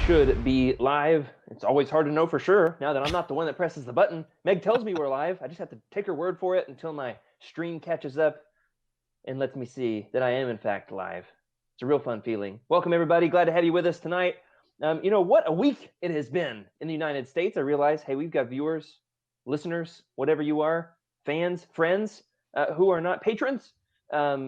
Should be live. It's always hard to know for sure now that I'm not the one that presses the button. Meg tells me we're live. I just have to take her word for it until my stream catches up and lets me see that I am in fact live. It's a real fun feeling. Welcome everybody. Glad to have you with us tonight. What a week it has been in the United States. I realize, hey, we've got viewers, listeners, whatever you are, fans, friends who are not patrons.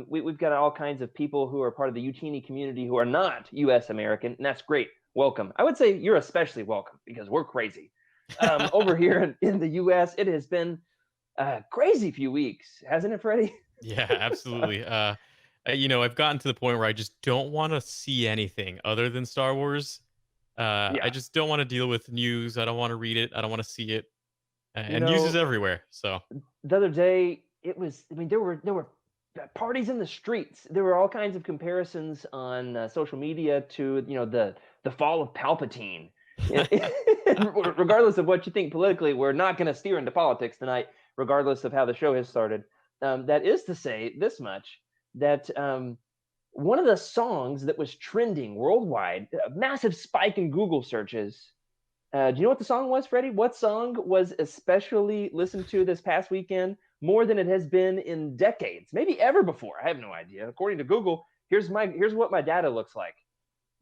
We've got all kinds of people who are part of the Youtini community who are not U.S. American, and that's great. Welcome. I would say you're especially welcome because we're crazy. Over here in the U.S., it has been a crazy few weeks, hasn't it, Freddie? Yeah, absolutely. I've gotten to the point where I just don't want to see anything other than Star Wars. I just don't want to deal with news. I don't want to read it. I don't want to see it. And news is everywhere. So the other day, there were parties in the streets. There were all kinds of comparisons on social media to the fall of Palpatine. Regardless of what you think politically, we're not going to steer into politics tonight, regardless of how the show has started. That is to say this much, that one of the songs that was trending worldwide, a massive spike in Google searches. Do you know what the song was, Freddie? What song was especially listened to this past weekend more than it has been in decades, maybe ever before? I have no idea. According to Google, here's what my data looks like.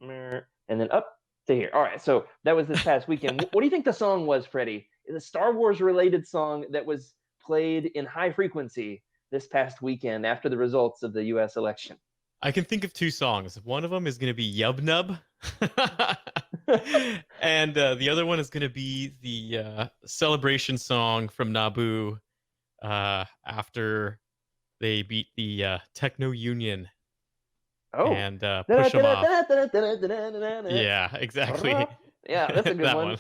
And then up to here. All right, so that was this past weekend. What do you think the song was, Freddie? The Star Wars related song that was played in high frequency this past weekend after the results of the U.S. election. I can think of two songs. One of them is going to be Yub Nub. And the other one is going to be the celebration song from Naboo after they beat the Techno Union. Oh, and push them off. Yeah, exactly. Yeah, that's a good one.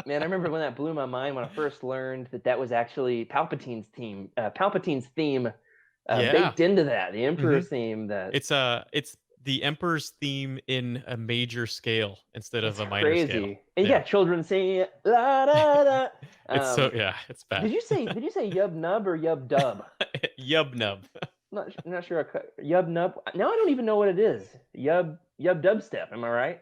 Man, I remember when that blew my mind when I first learned that was actually Palpatine's theme. Baked into that, the Emperor's theme. That it's the Emperor's theme in a major scale instead of a minor scale. And you got children singing it. La, da, da. It's bad. Did you say Yub Nub or Yub Dub? Yub Nub. Not sure. Yub Nub. Now I don't even know what it is. Yub Dubstep. Am I right?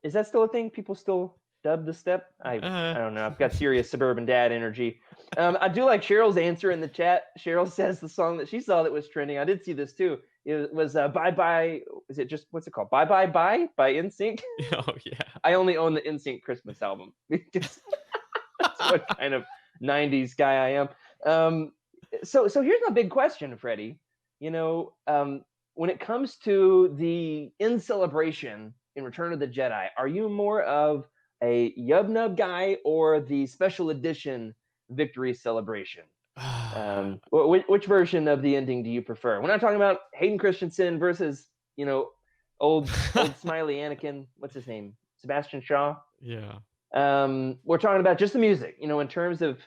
Is that still a thing? People still dub the step? I don't know. I've got serious suburban dad energy. I do like Cheryl's answer in the chat. Cheryl says the song that she saw that was trending. I did see this too. It was Bye Bye. Is it just, what's it called? Bye Bye Bye by NSYNC. Oh yeah. I only own the NSYNC Christmas album. That's what kind of 90s guy I am. So here's my big question, Freddie. When it comes to the in celebration in Return of the Jedi, are you more of a Yub Nub guy or the special edition victory celebration? Which version of the ending do you prefer? We're not talking about Hayden Christensen versus old smiley Anakin. What's his name? Sebastian Shaw. Yeah. We're talking about just the music, in terms of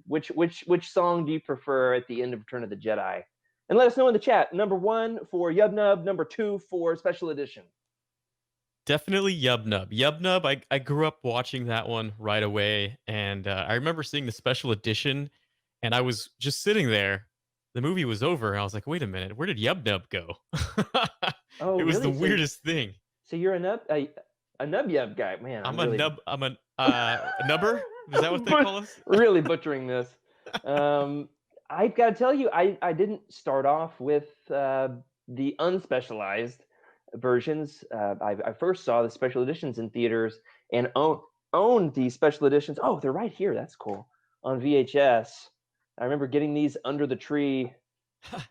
which song do you prefer at the end of Return of the Jedi? And let us know in the chat. Number 1 for Yub Nub, number 2 for Special Edition. Definitely Yub Nub. Yub Nub, I grew up watching that one right away, and I remember seeing the Special Edition, and I was just sitting there. The movie was over, and I was like, wait a minute, where did Yub Nub go? It was really? The weirdest thing. So you're a Nub Yub guy, man. I'm a nubber. Is that what they call us? Really butchering this. I've got to tell you, I didn't start off with the unspecialized versions. I first saw the special editions in theaters and owned the special editions. Oh, they're right here. That's cool. On VHS. I remember getting these under the tree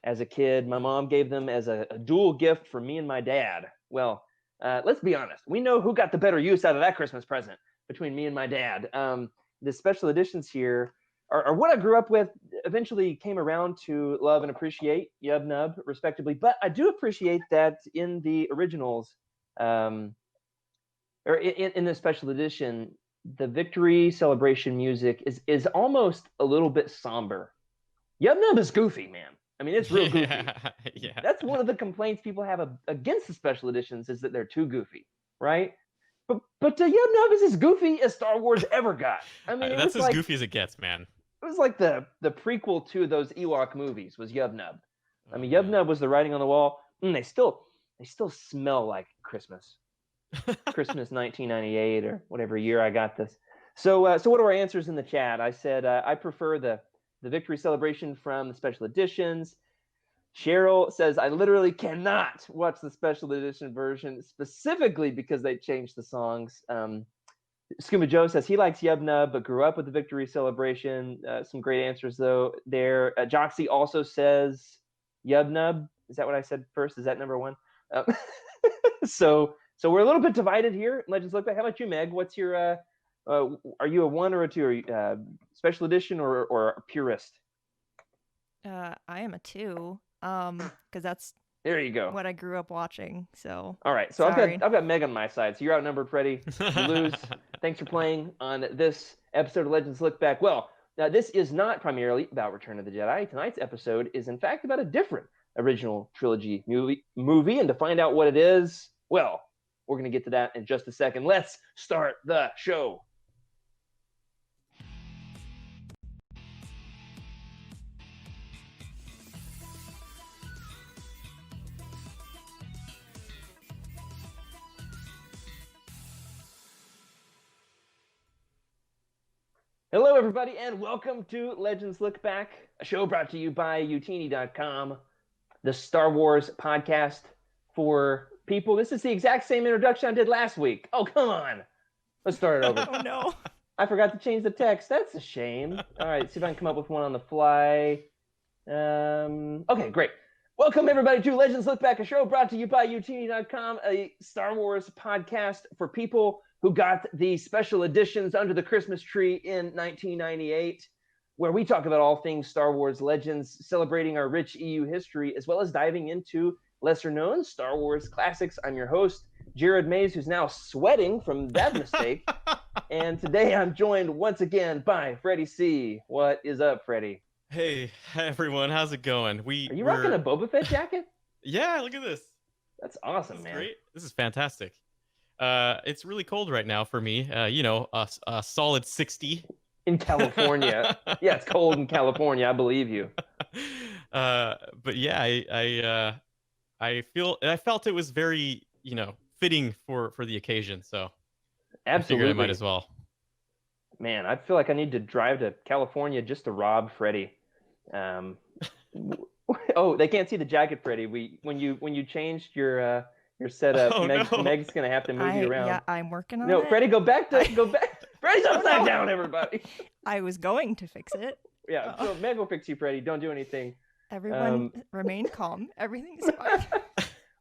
as a kid. My mom gave them as a dual gift for me and my dad. Well, let's be honest. We know who got the better use out of that Christmas present between me and my dad. The special editions here are what I grew up with, eventually came around to love and appreciate, Yub Nub, respectively. But I do appreciate that in the originals, or in the special edition, the victory celebration music is almost a little bit somber. Yub Nub is goofy, man. I mean, it's real goofy. Yeah. That's one of the complaints people have against the special editions, is that they're too goofy, right? But Yub Nub is as goofy as Star Wars ever got. I mean, that's as goofy as it gets, man. was like the prequel to those Ewok movies was Yub Nub. I mean, yeah. Yub Nub was the writing on the wall. They still smell like Christmas. Christmas 1998 or whatever year I got this. So what are our answers in the chat? I said I prefer the victory celebration from the special editions. Cheryl says I literally cannot watch the special edition version specifically because they changed the songs. Scuba Joe says he likes Yub Nub but grew up with the victory celebration. Some great answers though there. Joxy also says Yub Nub. Is that what I said first? Is that number one? So we're a little bit divided here. Legends Lookback. How about you, Meg? What's your are you a 1 or a 2? Are you special edition or a purist? I am a 2. Because that's there you go. What I grew up watching. So all right. So sorry. I've got Meg on my side. So you're outnumbered, Freddie. You lose. Thanks for playing on this episode of Legends Lookback. Well, now this is not primarily about Return of the Jedi. Tonight's episode is in fact about a different original trilogy movie, and to find out what it is, well, we're going to get to that in just a second. Let's start the show. Hello, everybody, and welcome to Legends Lookback, a show brought to you by Youtini.com, the Star Wars podcast for people. This is the exact same introduction I did last week. Oh, come on. Let's start it over. Oh, no. I forgot to change the text. That's a shame. All right, see if I can come up with one on the fly. Okay, great. Welcome, everybody, to Legends Lookback, a show brought to you by Youtini.com, a Star Wars podcast for people who got the special editions under the Christmas tree in 1998, where we talk about all things Star Wars Legends, celebrating our rich EU history, as well as diving into lesser-known Star Wars classics. I'm your host, Jared Mays, who's now sweating from that mistake. And today I'm joined once again by Freddie C. What is up, Freddie? Hey, everyone. How's it going? Are you rocking a Boba Fett jacket? Yeah, look at this. That's awesome, man. Great. This is fantastic. It's really cold right now for me. A solid 60 in California. Yeah, it's cold in California. I believe you. But yeah, I felt it was very fitting for the occasion. So absolutely, I figured I might as well. Man, I feel like I need to drive to California just to rob Freddie. Oh, they can't see the jacket, Freddie. When you changed your setup, Oh, no. Meg's gonna have to move you around. Yeah, I'm working on it. No, Freddie, go back. Freddie's upside down, everybody. I was going to fix it. Yeah, so Meg will fix you, Freddie. Don't do anything. Everyone remain calm. Everything's fine.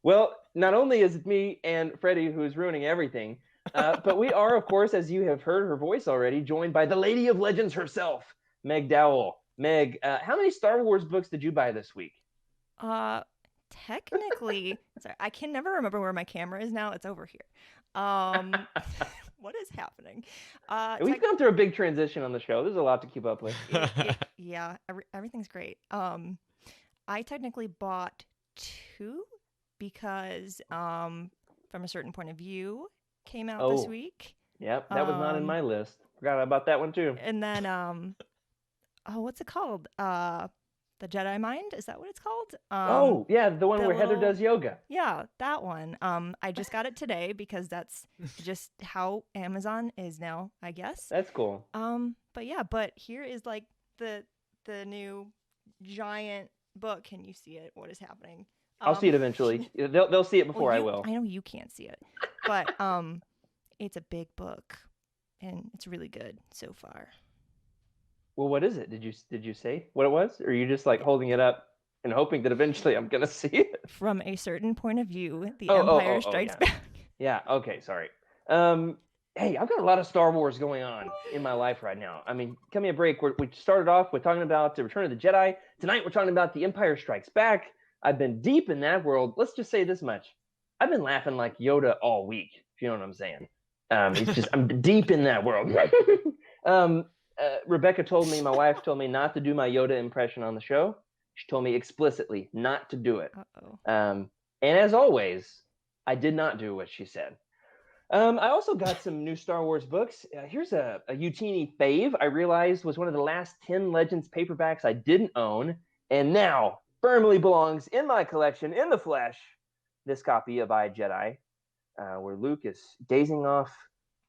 Well, not only is it me and Freddie who's ruining everything, but we are, of course, as you have heard her voice already, joined by the Lady of Legends herself, Meg Dowell. Meg, how many Star Wars books did you buy this week? Technically, sorry, I can never remember where my camera is now. It's over here. What is happening? We've gone through a big transition on the show. There's a lot to keep up with. Yeah, everything's great. I technically bought 2 because from a certain point of view came out this week. Yep, that was not in my list. Forgot about that one too. And then what's it called? The Jedi Mind? Is that what it's called? Yeah, the one where Heather does yoga. Yeah, that one. I just got it today because that's just how Amazon is now, I guess. That's cool. But here is like the new giant book. Can you see it? What is happening? I'll see it eventually. They'll see it before I will. I know you can't see it, but it's a big book, and it's really good so far. Well, what is it? Did you say what it was? Or are you just like holding it up and hoping that eventually I'm going to see it? From a certain point of view, the Empire Strikes Back. Yeah, okay, sorry. Hey, I've got a lot of Star Wars going on in my life right now. I mean, give me a break. We started off with talking about the Return of the Jedi. Tonight we're talking about the Empire Strikes Back. I've been deep in that world. Let's just say this much. I've been laughing like Yoda all week, if you know what I'm saying. I'm deep in that world. Rebecca told me, my wife told me not to do my Yoda impression on the show. She told me explicitly not to do it. Uh-oh. And as always, I did not do what she said. I also got some new Star Wars books. Here's a Youtini fave. I realized was one of the last 10 Legends paperbacks I didn't own, and now firmly belongs in my collection in the flesh. This copy of I, Jedi, where Luke is gazing off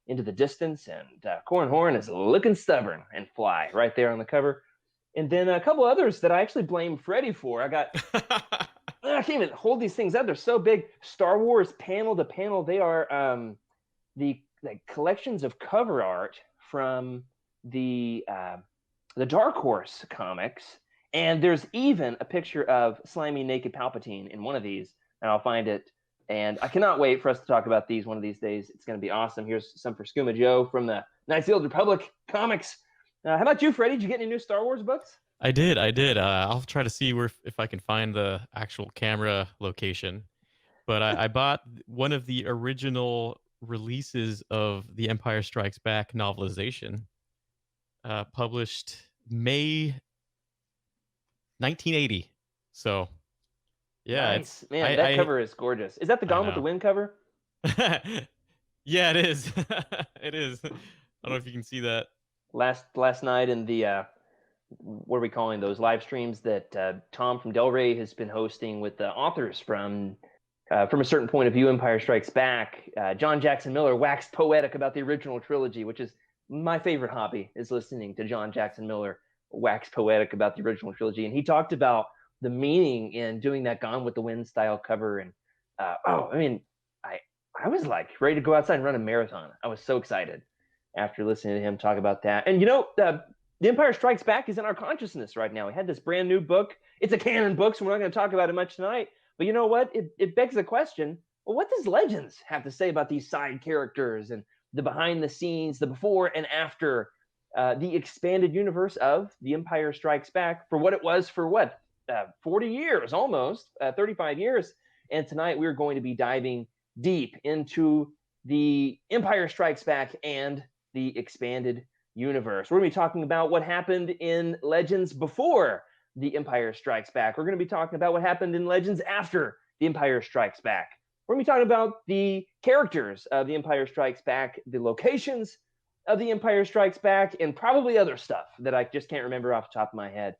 into the distance, and Corran Horn is looking stubborn and fly right there on the cover. And then a couple others that I actually blame Freddy for. I can't even hold these things up. They're so big. Star Wars panel to panel. They are the collections of cover art from the Dark Horse comics, and there's even a picture of slimy naked Palpatine in one of these, and I'll find it. And I cannot wait for us to talk about these one of these days. It's going to be awesome. Here's some for Skooma Joe from the Knights of the Old Republic comics. How about you, Freddie? Did you get any new Star Wars books? I did. I'll try to see if I can find the actual camera location. But I bought one of the original releases of the Empire Strikes Back novelization, published May 1980. So, yeah, nice. Man, that cover is gorgeous. Is that the Gone with the Wind cover? Yeah, it is. It is. I don't know if you can see that. Last night in the what are we calling those live streams that Tom from Del Rey has been hosting with the authors from a certain point of view, Empire Strikes Back. John Jackson Miller waxed poetic about the original trilogy, which is my favorite hobby, is listening to John Jackson Miller wax poetic about the original trilogy. And he talked about the meaning in doing that Gone with the Wind style cover. And I was like ready to go outside and run a marathon. I was so excited after listening to him talk about that. And the Empire Strikes Back is in our consciousness right now. We had this brand new book. It's a canon book, so we're not going to talk about it much tonight. But you know what? It begs the question, well, what does Legends have to say about these side characters and the behind the scenes, the before and after the expanded universe of The Empire Strikes Back for what it was for 40 years, almost 35 years. And tonight we're going to be diving deep into The Empire Strikes Back and the expanded universe. We're going to be talking about what happened in Legends before The Empire Strikes Back. We're going to be talking about what happened in Legends after The Empire Strikes Back. We're going to be talking about the characters of The Empire Strikes Back, the locations of The Empire Strikes Back, and probably other stuff that I just can't remember off the top of my head.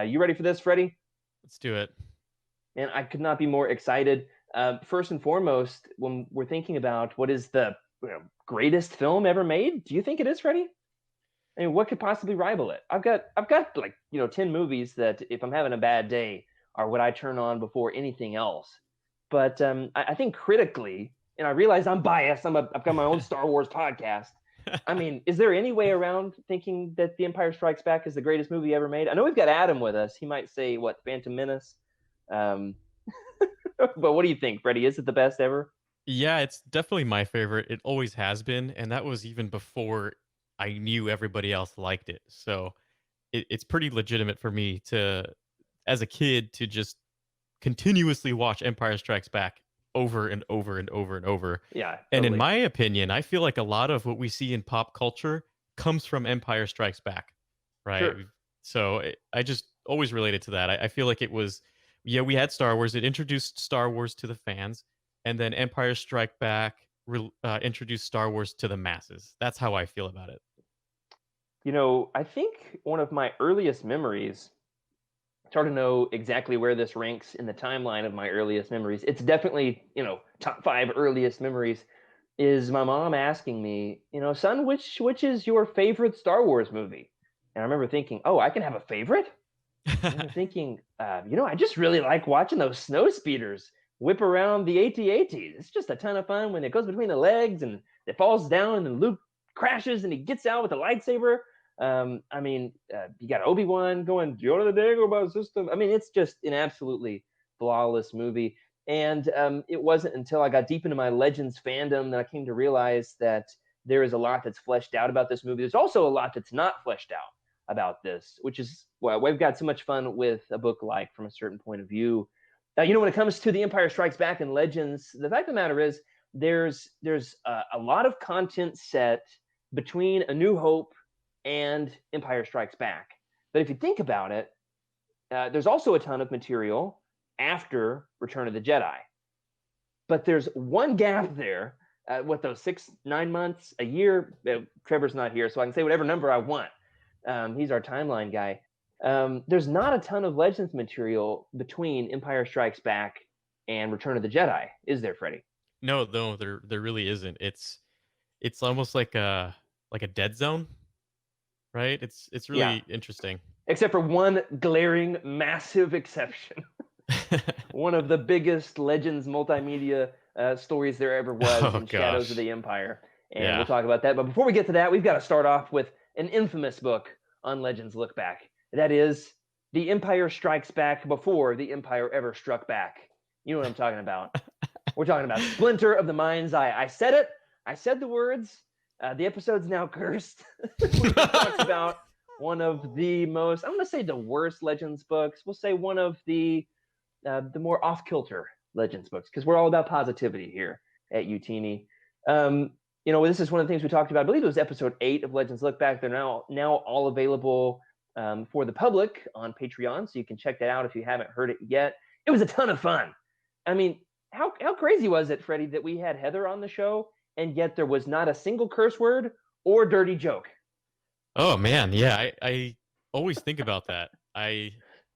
You ready for this, Freddie? Let's do it. And I could not be more excited. First and foremost, when we're thinking about what is the greatest film ever made, do you think it is, Freddie? I mean, what could possibly rival it? I've got 10 movies that if I'm having a bad day are what I turn on before anything else. But I think critically, and I realize I'm biased. I've got my own Star Wars podcast. I mean, is there any way around thinking that The Empire Strikes Back is the greatest movie ever made? I know we've got Adam with us. He might say, Phantom Menace? But what do you think, Freddie? Is it the best ever? Yeah, it's definitely my favorite. It always has been, and that was even before I knew everybody else liked it. So it's pretty legitimate for me to, as a kid, to just continuously watch Empire Strikes Back over and over and over and over. Yeah. Totally. And in my opinion, I feel like a lot of what we see in pop culture comes from Empire Strikes Back, right? Sure. So I just always related to that. I feel like it was, we had Star Wars. It introduced Star Wars to the fans, and then Empire Strike Back introduced Star Wars to the masses. That's how I feel about it. I think one of my earliest memories, it's hard to know exactly where this ranks in the timeline of my earliest memories. It's definitely, top 5 earliest memories, is my mom asking me, son, which is your favorite Star Wars movie? And I remember thinking, oh, I can have a favorite? And I'm thinking, I just really like watching those snow speeders whip around the AT-ATs. It's just a ton of fun when it goes between the legs and it falls down and then Luke crashes and he gets out with a lightsaber. You got Obi-Wan going, Yoda the Dagobah system. I mean, it's just an absolutely flawless movie. And it wasn't until I got deep into my Legends fandom that I came to realize that there is a lot that's fleshed out about this movie. There's also a lot that's not fleshed out about this, which is why we've got so much fun with a book like From a Certain Point of View. When it comes to The Empire Strikes Back and Legends, the fact of the matter is there's a lot of content set between A New Hope and Empire Strikes Back. But if you think about it, there's also a ton of material after Return of the Jedi. But there's one gap there what those 6-9 months, a year. Trevor's not here, so I can say whatever number I want. He's our timeline guy. There's not a ton of Legends material between Empire Strikes Back and Return of the Jedi, is there, Freddie? No, there really isn't. It's almost like a dead zone, right? It's Yeah. really interesting. Except for one glaring, massive exception. One of the biggest Legends multimedia stories there ever was Oh in Shadows of gosh. the Empire. And Yeah. we'll talk about that. But before we get to that, we've got to start off with an infamous book on Legends Lookback. That is The Empire Strikes Back Before the Empire Ever Struck Back. You know what I'm talking about. We're talking about Splinter of the Mind's Eye. I said it. I said the words. The episode's now cursed. We talked about one of the most, I'm going to say the worst Legends books. We'll say one of the more off-kilter Legends books, because we're all about positivity here at Youtini. This is one of the things we talked about. I believe it was episode 8 of Legends Look Back. They're now all available for the public on Patreon, so you can check that out if you haven't heard it yet. It was a ton of fun. I mean, how crazy was it, Freddie, that we had Heather on the show, and yet there was not a single curse word or dirty joke? Oh man, yeah, I always think about that. It's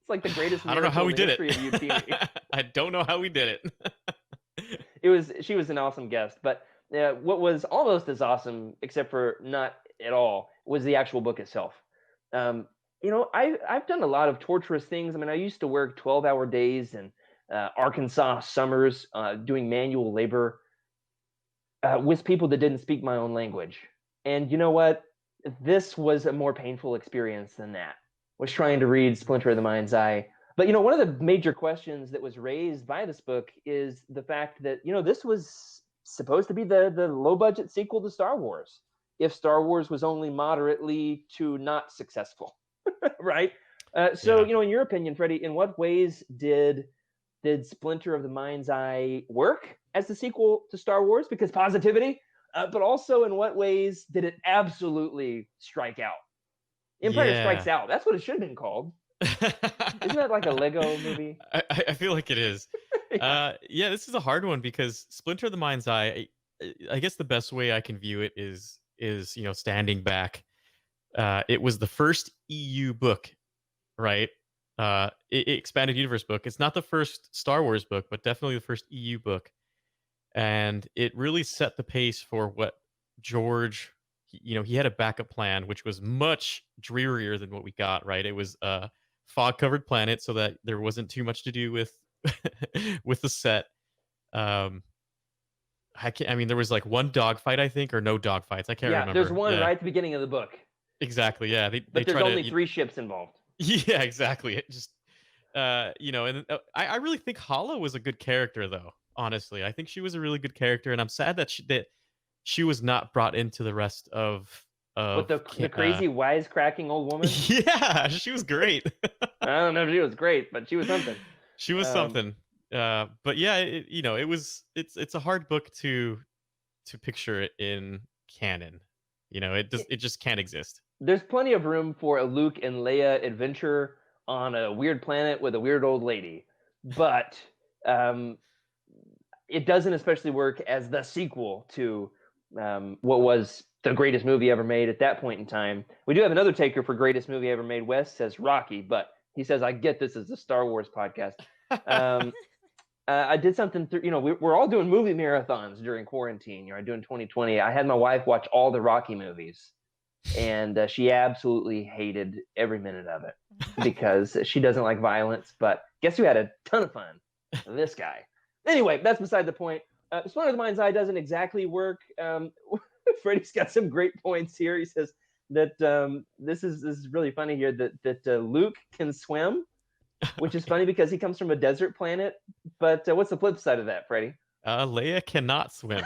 like the greatest I don't know how we did it. history of Youtini. I don't know how we did it. She was an awesome guest, but what was almost as awesome, except for not at all, was the actual book itself. I've done a lot of torturous things. I mean, I used to work 12-hour days in Arkansas summers doing manual labor with people that didn't speak my own language. And you know what? This was a more painful experience than that. Was trying to read Splinter of the Mind's Eye. But one of the major questions that was raised by this book is the fact that this was supposed to be the low budget sequel to Star Wars, if Star Wars was only moderately to not successful, right? So in your opinion, Freddie, in what ways did Splinter of the Mind's Eye work as the sequel to Star Wars? Because positivity, but also in what ways did it absolutely strike out? Empire Strikes Out. That's what it should have been called. Isn't that like a Lego movie? I feel like it is. Yeah. This is a hard one because Splinter of the Mind's Eye, I guess the best way I can view it is standing back. It was the first EU book, right? Expanded Universe book. It's not the first Star Wars book, but definitely the first EU book. And it really set the pace for what George, he had a backup plan, which was much drearier than what we got, right? It was a fog-covered planet so that there wasn't too much to do with with the set. There was like one dogfight, I think, or no dogfights. I can't remember. There's one right at the beginning of the book. Exactly, yeah. But there's only 3 ships involved. Yeah, exactly. It just, and I really think Hala was a good character, though. Honestly, I think she was a really good character, and I'm sad that she was not brought into the rest of. But the crazy wisecracking old woman. Yeah, she was great. I don't know if she was great, but she was something. She was something. But yeah, it's a hard book to picture it in canon. It just can't exist. There's plenty of room for a Luke and Leia adventure on a weird planet with a weird old lady, but it doesn't especially work as the sequel to what was the greatest movie ever made at that point in time. We do have another taker for greatest movie ever made. Wes says Rocky, but he says, I get this is a Star Wars podcast. I did something we're all doing movie marathons during quarantine. Doing 2020. I had my wife watch all the Rocky movies, and she absolutely hated every minute of it because she doesn't like violence. But guess who had a ton of fun? This guy. Anyway, that's beside the point. Splinter of the Mind's Eye doesn't exactly work. Freddie's got some great points here. He says that this is really funny here that Luke can swim, which is funny because he comes from a desert planet. But what's the flip side of that, Freddie? Leia cannot swim.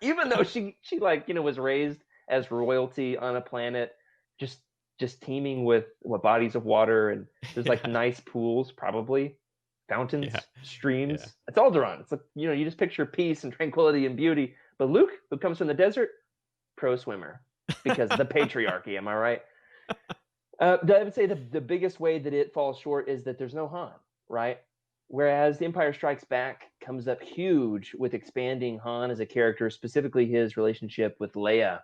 Even though she was raised as royalty on a planet just teeming with bodies of water, and there's like nice pools, probably fountains, streams. Yeah. It's Alderaan. It's like you just picture peace and tranquility and beauty. But Luke, who comes from the desert, pro swimmer because of the patriarchy. Am I right? I would say the biggest way that it falls short is that there's no Han, right? Whereas The Empire Strikes Back comes up huge with expanding Han as a character, specifically his relationship with Leia.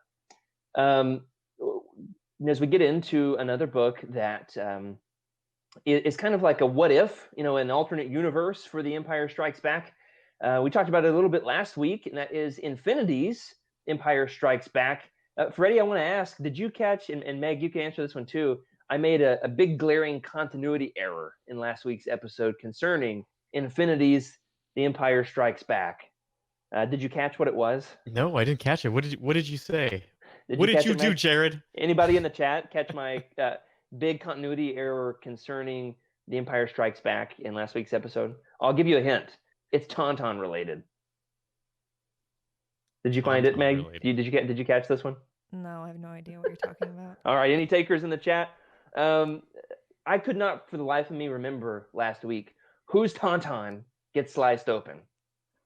Um, as we get into another book that is kind of like a what if, an alternate universe for The Empire Strikes Back. We talked about it a little bit last week, and that is Infinities, Empire Strikes Back. Freddie, I want to ask, did you catch, and Meg, you can answer this one too, I made a big glaring continuity error in last week's episode concerning Infinities, The Empire Strikes Back. Did you catch what it was? No, I didn't catch it. What did you say? What you did you do, Jared? Anybody in the chat catch my big continuity error concerning The Empire Strikes Back in last week's episode? I'll give you a hint. It's Tauntaun related. Did you find it, Meg? Did you catch this one? No, I have no idea what you're talking about. All right, any takers in the chat? I could not, for the life of me, remember last week whose Tauntaun gets sliced open.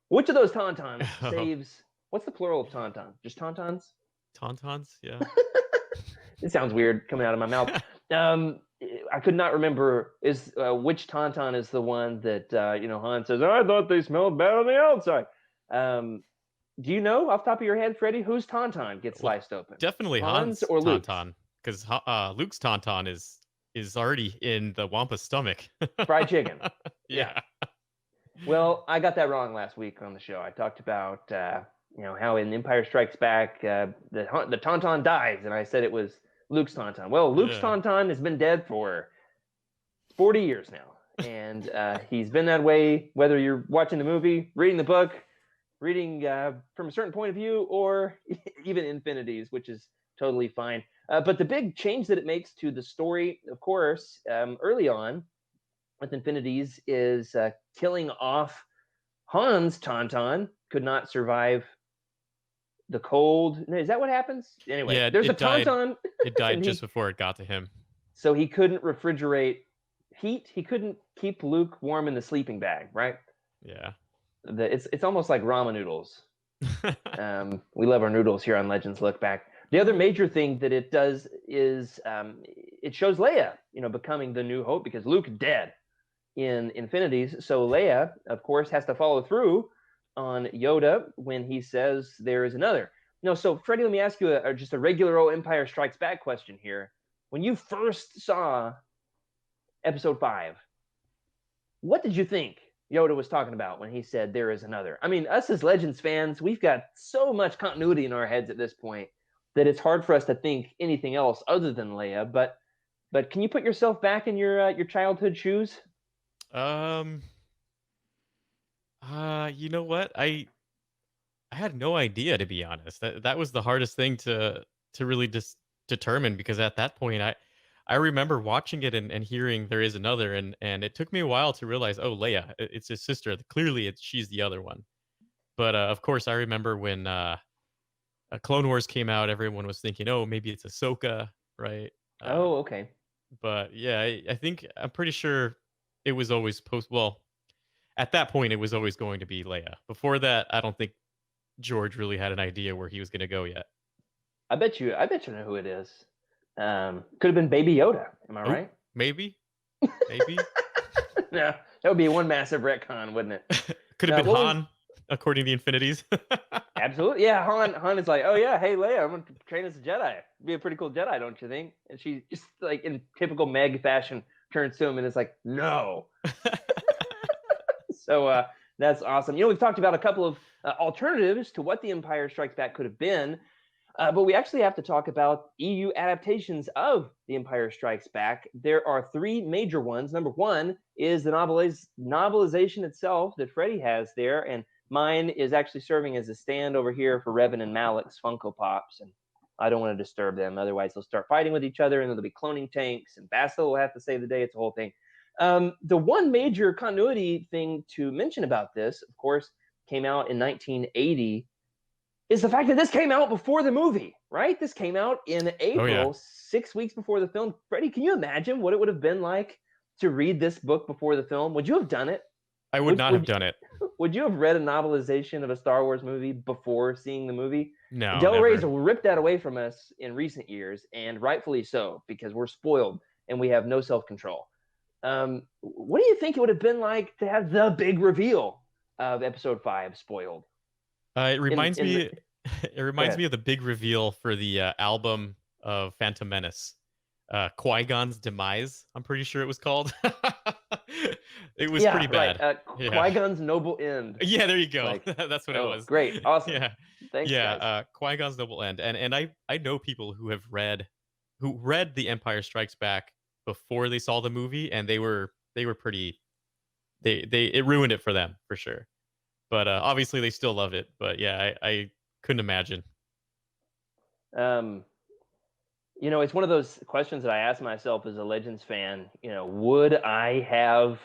Which of those Tauntauns saves? What's the plural of Tauntaun? Just Tauntauns? Tauntauns, yeah. It sounds weird coming out of my mouth. I could not remember which Tauntaun is the one that Han says, "Oh, I thought they smelled bad on the outside." Do you know off the top of your head, Freddie, whose Tauntaun gets sliced open? Definitely Han's or Tauntaun, because Luke's Tauntaun is already in the Wampa's stomach. Fried chicken. Yeah. Well, I got that wrong last week on the show. I talked about how in Empire Strikes Back the Tauntaun dies, and I said it was Luke's Tauntaun. Well, Luke's Tauntaun has been dead for 40 years now, and he's been that way whether you're watching the movie, reading the book, reading from a certain point of view, or even Infinities, which is totally fine. But the big change that it makes to the story, of course, early on with Infinities is killing off Han's Tauntaun. Could not survive the cold. Is that what happens? Anyway, yeah, there's a Tauntaun. It died just before it got to him. So he couldn't refrigerate heat. He couldn't keep Luke warm in the sleeping bag, right? Yeah. It's almost like ramen noodles. We love our noodles here on Legends Lookback. The other major thing that it does is it shows Leia, becoming the new hope, because Luke dead in Infinities. So Leia, of course, has to follow through on Yoda when he says there is another. So Freddie, let me ask you just a regular old Empire Strikes Back question here. When you first saw Episode 5, what did you think Yoda was talking about when he said there is another? I mean, us as Legends fans, we've got so much continuity in our heads at this point that it's hard for us to think anything else other than Leia. But can you put yourself back in your childhood shoes? You know what? I had no idea, to be honest. That was the hardest thing to really determine, because at that point I remember watching it and hearing there is another, and it took me a while to realize, oh, Leia, it's his sister. Clearly she's the other one. But of course I remember when Clone Wars came out, everyone was thinking, oh, maybe it's Ahsoka, right? Okay. But yeah, I'm pretty sure it was always at that point it was always going to be Leia. Before that, I don't think George really had an idea where he was going to go yet. I bet you know who it is. Could have been Baby Yoda. Am I right? Maybe. No, that would be one massive retcon, wouldn't it? Could have been Han, according to the Infinities. Absolutely. Yeah, Han is like, oh yeah, hey Leia, I'm going to train as a Jedi. Be a pretty cool Jedi, don't you think? And she just, like, in typical Meg fashion, turns to him and is like, no. So that's awesome. We've talked about a couple of alternatives to what The Empire Strikes Back could have been, but we actually have to talk about EU adaptations of The Empire Strikes Back. There are three major ones. Number one is the novelization itself that Freddie has there, and mine is actually serving as a stand over here for Revan and Malik's Funko Pops, and I don't want to disturb them. Otherwise, they'll start fighting with each other, and there'll be cloning tanks, and Bastila will have to save the day. It's a whole thing. The one major continuity thing to mention about this, of course, came out in 1980, is the fact that this came out before the movie, right? This came out in April, 6 weeks before the film. Freddie, can you imagine what it would have been like to read this book before the film? Would you have done it? I would not have done it. Would you have read a novelization of a Star Wars movie before seeing the movie? No, Del never. Rey's ripped that away from us in recent years, and rightfully so, because we're spoiled and we have no self-control. What do you think it would have been like to have the big reveal of Episode 5 spoiled? It reminds In me. the It Go reminds ahead. me of the big reveal for the album of Phantom Menace. Qui-Gon's demise. I'm pretty sure it was called. It was Yeah, pretty right. bad. Yeah. Qui-Gon's noble end. Yeah, there you go. Like, That's what it oh, was. great, awesome. Yeah. Thanks, Yeah, guys. Qui-Gon's noble end. And I know people who read The Empire Strikes Back before they saw the movie, and they were pretty they it ruined it for them for sure. But obviously they still love it. But yeah, I couldn't imagine. Um, it's one of those questions that I ask myself as a Legends fan. Would I have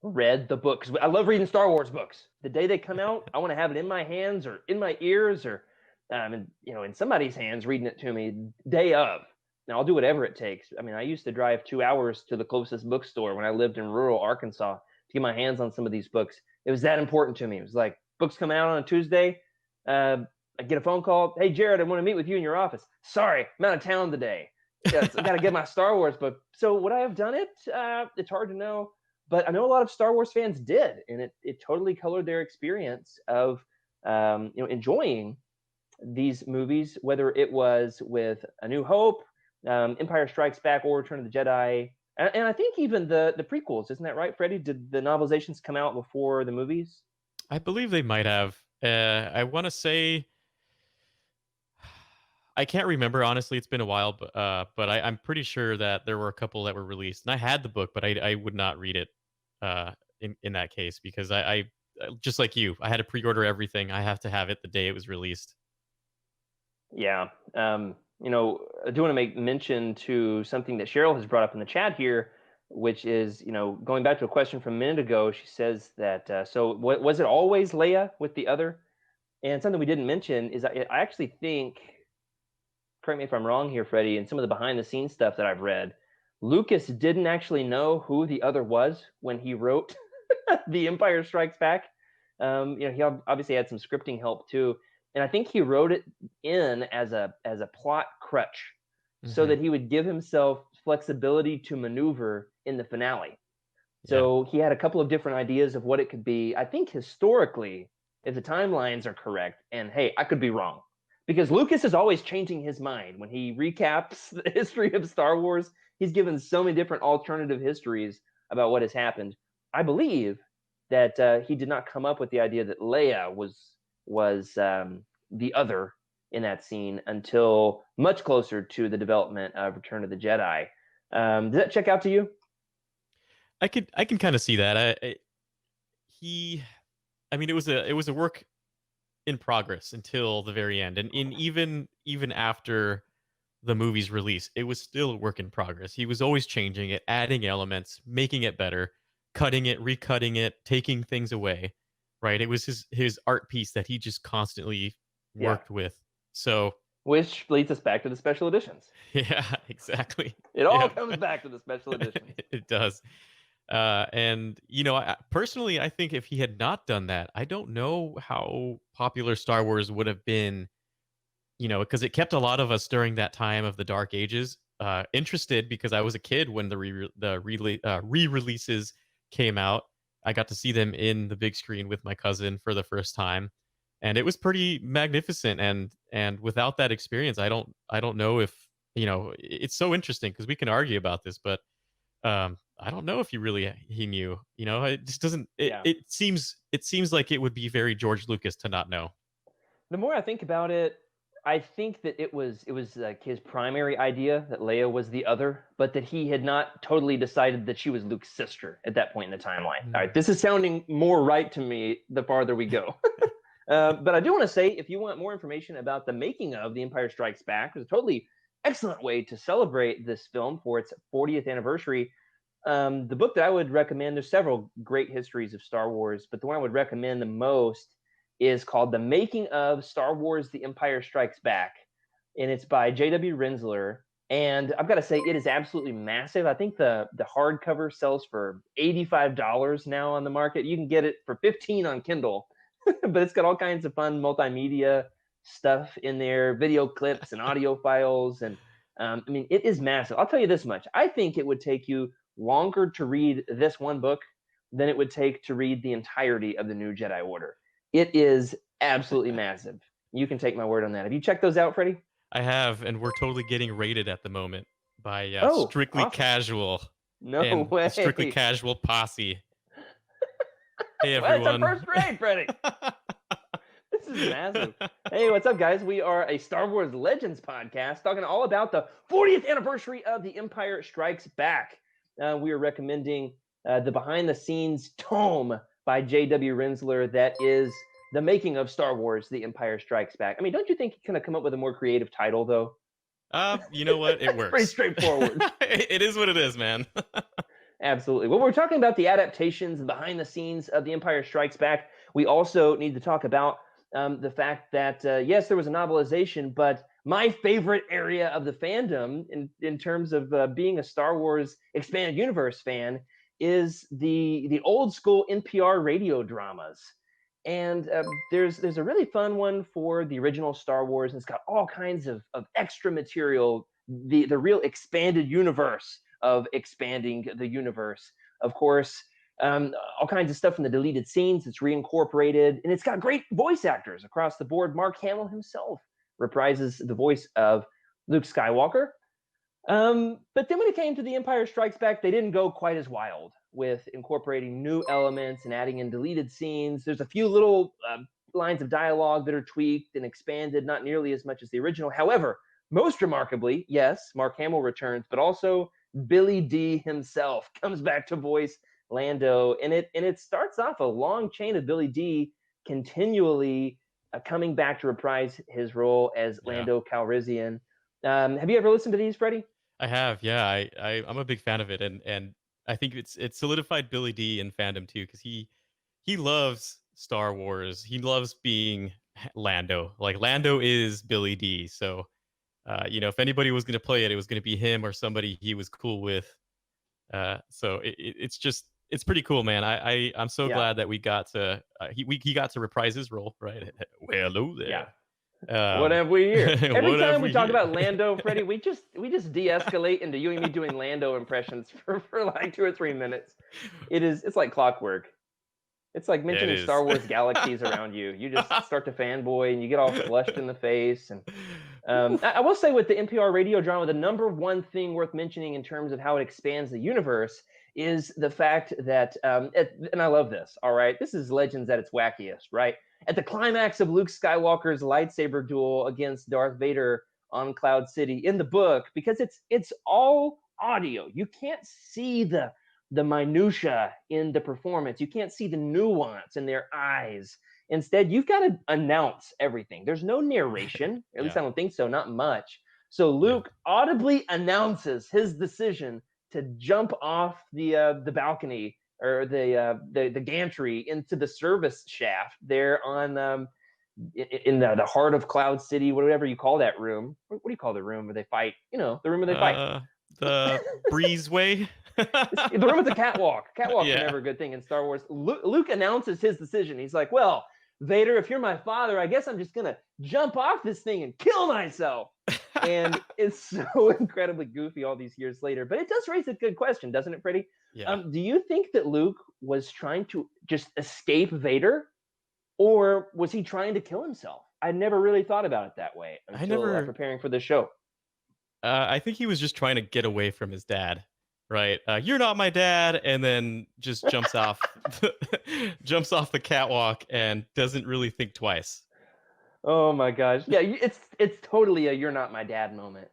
read the book? Because I love reading Star Wars books. The day they come out, I want to have it in my hands or in my ears or, in somebody's hands reading it to me day of. Now, I'll do whatever it takes. I mean, I used to drive 2 hours to the closest bookstore when I lived in rural Arkansas to get my hands on some of these books. It was that important to me. It was like, books come out on a Tuesday. I get a phone call. Hey, Jared, I want to meet with you in your office. Sorry, I'm out of town today. Yes, I got to get my Star Wars book. So would I have done it? It's hard to know. But I know a lot of Star Wars fans did, and it totally colored their experience of enjoying these movies, whether it was with A New Hope, Empire Strikes Back, or Return of the Jedi, and I think even the prequels. Isn't that right, Freddie? Did the novelizations come out before the movies? I believe they might have. I want to say I can't remember honestly. It's been a while, but I'm pretty sure that there were a couple that were released, and I had the book, but I would not read it. In that case, because I just like you, I had to pre-order everything. I have to have it the day it was released. Yeah. I do want to make mention to something that Cheryl has brought up in the chat here, which is, going back to a question from a minute ago. She says that, so was it always Leia with the other? And something we didn't mention is I actually think, correct me if I'm wrong here, Freddie, and some of the behind the scenes stuff that I've read, Lucas didn't actually know who the other was when he wrote The Empire Strikes Back. He obviously had some scripting help too, and I think he wrote it in as a plot crutch, so that he would give himself flexibility to maneuver in the finale. So he had a couple of different ideas of what it could be. I think historically, if the timelines are correct, and hey, I could be wrong, because Lucas is always changing his mind when he recaps the history of Star Wars. He's given so many different alternative histories about what has happened. I believe that he did not come up with the idea that Leia was the other in that scene until much closer to the development of Return of the Jedi. Does that check out to you? I can kind of see that. I mean, it was a work in progress until the very end, and even after the movie's release, it was still a work in progress. He was always changing it, adding elements, making it better, cutting it, recutting it, taking things away. Right? It was his art piece that he just constantly worked with. So, which leads us back to the special editions. Yeah, exactly. It all comes back to the special editions. It does. And personally, I think if he had not done that, I don't know how popular Star Wars would have been. Because it kept a lot of us during that time of the Dark Ages interested, because I was a kid when the re-releases came out. I got to see them in the big screen with my cousin for the first time, and it was pretty magnificent. And without that experience, I don't know if it's so interesting, because we can argue about this, but I don't know if he knew. It just doesn't. It seems like it would be very George Lucas to not know. The more I think about it, I think that it was like his primary idea that Leia was the other, but that he had not totally decided that she was Luke's sister at that point in the timeline. All right, this is sounding more right to me the farther we go. But I do want to say, if you want more information about the making of The Empire Strikes Back, it's a totally excellent way to celebrate this film for its 40th anniversary. The book that I would recommend, there's several great histories of Star Wars, but the one I would recommend the most is called The Making of Star Wars The Empire Strikes Back, and it's by J.W. Rensler. And I've got to say, it is absolutely massive. I think the hardcover sells for $85 now on the market. You can get it for $15 on Kindle, but it's got all kinds of fun multimedia stuff in there, video clips and audio files. And I mean, it is massive. I'll tell you this much. I think it would take you longer to read this one book than it would take to read the entirety of the New Jedi Order. It is absolutely massive. You can take my word on that. Have you checked those out, Freddie? I have, and we're totally getting rated at the moment by Oh, Strictly awesome. Casual No and the Strictly way. Casual posse. Hey, Well, it's our everyone. first grade, Freddie. This is massive. Hey, what's up, guys? We are a Star Wars Legends podcast talking all about the 40th anniversary of The Empire Strikes Back. We are recommending the behind-the-scenes tome by J.W. Rensler that is the making of Star Wars, The Empire Strikes Back. I mean, don't you think he could have come up with a more creative title, though? You know what? It works. Pretty straightforward. It is what it is, man. Absolutely. Well, we're talking about the adaptations and behind the scenes of The Empire Strikes Back. We also need to talk about the fact that, yes, there was a novelization, but my favorite area of the fandom in terms of being a Star Wars Expanded Universe fan is the old school NPR radio dramas. And there's a really fun one for the original Star Wars, and it's got all kinds of extra material, the real expanded universe of expanding the universe. Of course, all kinds of stuff from the deleted scenes. It's reincorporated, and it's got great voice actors across the board. Mark Hamill himself reprises the voice of Luke Skywalker. But then when it came to The Empire Strikes Back, they didn't go quite as wild with incorporating new elements and adding in deleted scenes. There's a few little lines of dialogue that are tweaked and expanded, not nearly as much as the original. However, most remarkably, yes, Mark Hamill returns, but also Billy D himself comes back to voice Lando, and it starts off a long chain of Billy D continually coming back to reprise his role as Lando Calrissian. Have you ever listened to these, Freddie? I have, yeah. I'm a big fan of it, and I think it solidified Billy D in fandom too, because he loves Star Wars. He loves being Lando. Like Lando is Billy D. So, if anybody was going to play it, it was going to be him or somebody he was cool with. So it's pretty cool, man. I'm so glad that we got to he got to reprise his role, right? Well, hello there. Yeah. What have we here? Every what time have we we talk here? about Lando, Freddie, we just de-escalate into you and me doing Lando impressions for like 2 or 3 minutes. It's like clockwork. It's like mentioning is. Star Wars galaxies around you. You just start to fanboy and you get all flushed in the face. And I will say with the NPR radio drama, the number one thing worth mentioning in terms of how it expands the universe is the fact that, and I love this, all right? This is Legends at its wackiest, right? At the climax of Luke Skywalker's lightsaber duel against Darth Vader on Cloud City in the book, because it's all audio. You can't see the minutia in the performance. You can't see the nuance in their eyes. Instead, you've got to announce everything. There's no narration. At least I don't think so, not much. So Luke audibly announces his decision to jump off the balcony or the gantry into the service shaft there on in the heart of Cloud City, whatever you call that room. What do you call the room where they fight? The room where they fight. The breezeway. The room with the catwalk. Catwalk's Yeah. never a good thing in Star Wars. Luke announces his decision. He's like, well, Vader, if you're my father, I guess I'm just going to jump off this thing and kill myself. And it's so incredibly goofy all these years later. But it does raise a good question, doesn't it, Freddie? Yeah. Do you think that Luke was trying to just escape Vader? Or was he trying to kill himself? I never really thought about it that way until preparing for the show. I think he was just trying to get away from his dad, right? You're not my dad, and then just jumps off the catwalk and doesn't really think twice. Oh my gosh. Yeah, it's totally a "you're not my dad" moment.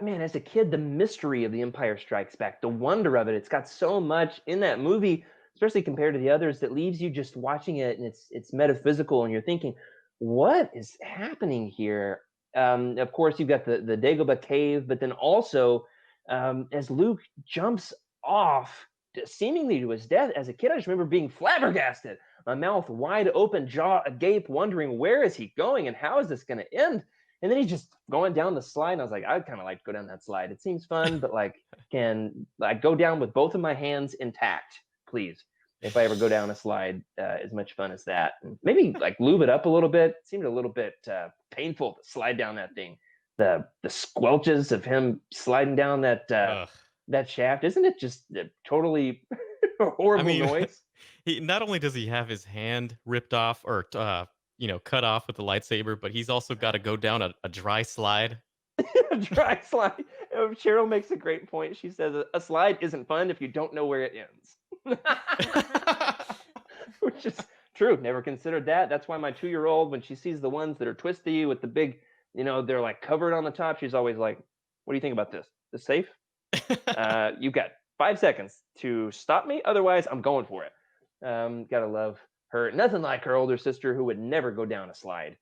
Man, as a kid, the mystery of The Empire Strikes Back, the wonder of it, it's got so much in that movie, especially compared to the others, that leaves you just watching it and it's metaphysical and you're thinking, what is happening here? Of course, you've got the Dagobah cave, but then also as Luke jumps off seemingly to his death as a kid, I just remember being flabbergasted, my mouth wide open, jaw agape, wondering where is he going and how is this going to end? And then he's just going down the slide, and I was like, I'd kind of like to go down that slide. It seems fun, but can go down with both of my hands intact, please? If I ever go down a slide, as much fun as that. And maybe lube it up a little bit. It seemed a little bit painful to slide down that thing. The squelches of him sliding down that that shaft. Isn't it just a totally I horrible mean, noise? he not only does he have his hand ripped off or cut off with the lightsaber, but he's also got to go down a dry slide. Dry slide. Cheryl makes a great point. She says a slide isn't fun if you don't know where it ends. Which is true. Never considered that. That's why my 2-year-old, when she sees the ones that are twisty with the big, they're like covered on the top, she's always like, "What do you think about this? Is safe? You've got 5 seconds to stop me. Otherwise, I'm going for it." Gotta love her. Nothing like her older sister who would never go down a slide,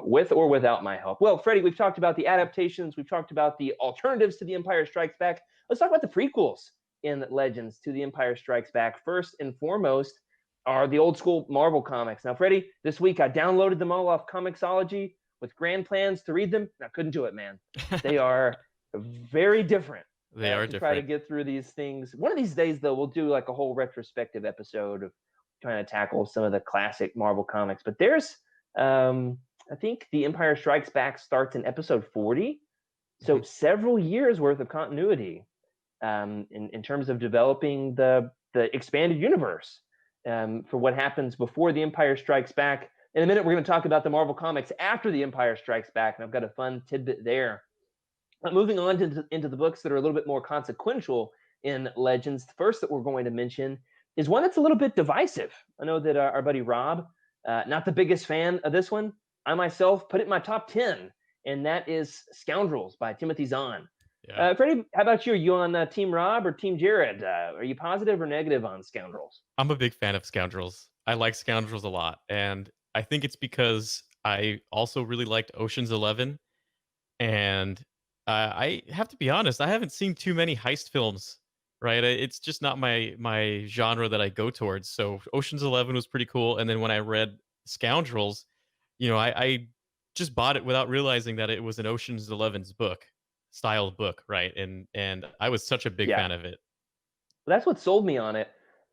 with or without my help. Well, Freddie, we've talked about the adaptations. We've talked about the alternatives to The Empire Strikes Back. Let's talk about the prequels in Legends to The Empire Strikes Back. First and foremost are the old school Marvel comics. Now, Freddie, this week I downloaded them all off Comixology with grand plans to read them. I couldn't do it, man. They are very different. They are to try to different. get through these things. One of these days, though, we'll do like a whole retrospective episode of trying to tackle some of the classic Marvel comics. But there's, I think, The Empire Strikes Back starts in episode 40, so several years worth of continuity in terms of developing the expanded universe for what happens before The Empire Strikes Back. In a minute, we're going to talk about the Marvel comics after The Empire Strikes Back, and I've got a fun tidbit there. Moving on into the books that are a little bit more consequential in Legends, the first that we're going to mention is one that's a little bit divisive. I know that our buddy Rob, not the biggest fan of this one. I myself put it in my top 10, and that is Scoundrels by Timothy Zahn. Yeah. Freddie, how about you? Are you on Team Rob or Team Jared? Are you positive or negative on Scoundrels? I'm a big fan of Scoundrels. I like Scoundrels a lot, and I think it's because I also really liked Ocean's 11, and I have to be honest, I haven't seen too many heist films, right? It's just not my genre that I go towards. So Ocean's 11 was pretty cool, and then when I read Scoundrels, I just bought it without realizing that it was an Ocean's 11's book, style book, right? And I was such a big Yeah. fan of it. That's what sold me on it.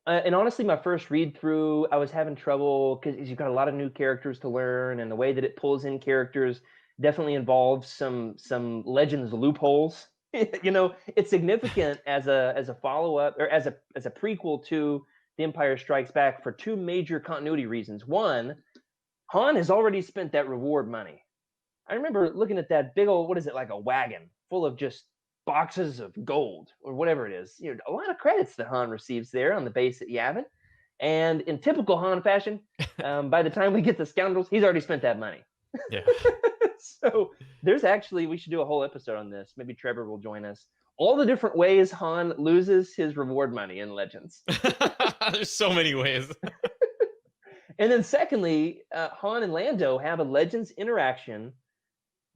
And honestly, my first read through, I was having trouble because you've got a lot of new characters to learn, and the way that it pulls in characters definitely involves some Legends loopholes. It's significant as a follow up or as a prequel to The Empire Strikes Back for two major continuity reasons. One, Han has already spent that reward money. I remember looking at that big old, what is it, like a wagon full of just boxes of gold or whatever it is. A lot of credits that Han receives there on the base at Yavin. And in typical Han fashion, by the time we get to Scoundrels, he's already spent that money. Yeah. So we should do a whole episode on this. Maybe Trevor will join us. All the different ways Han loses his reward money in Legends. There's so many ways. And then secondly, Han and Lando have a Legends interaction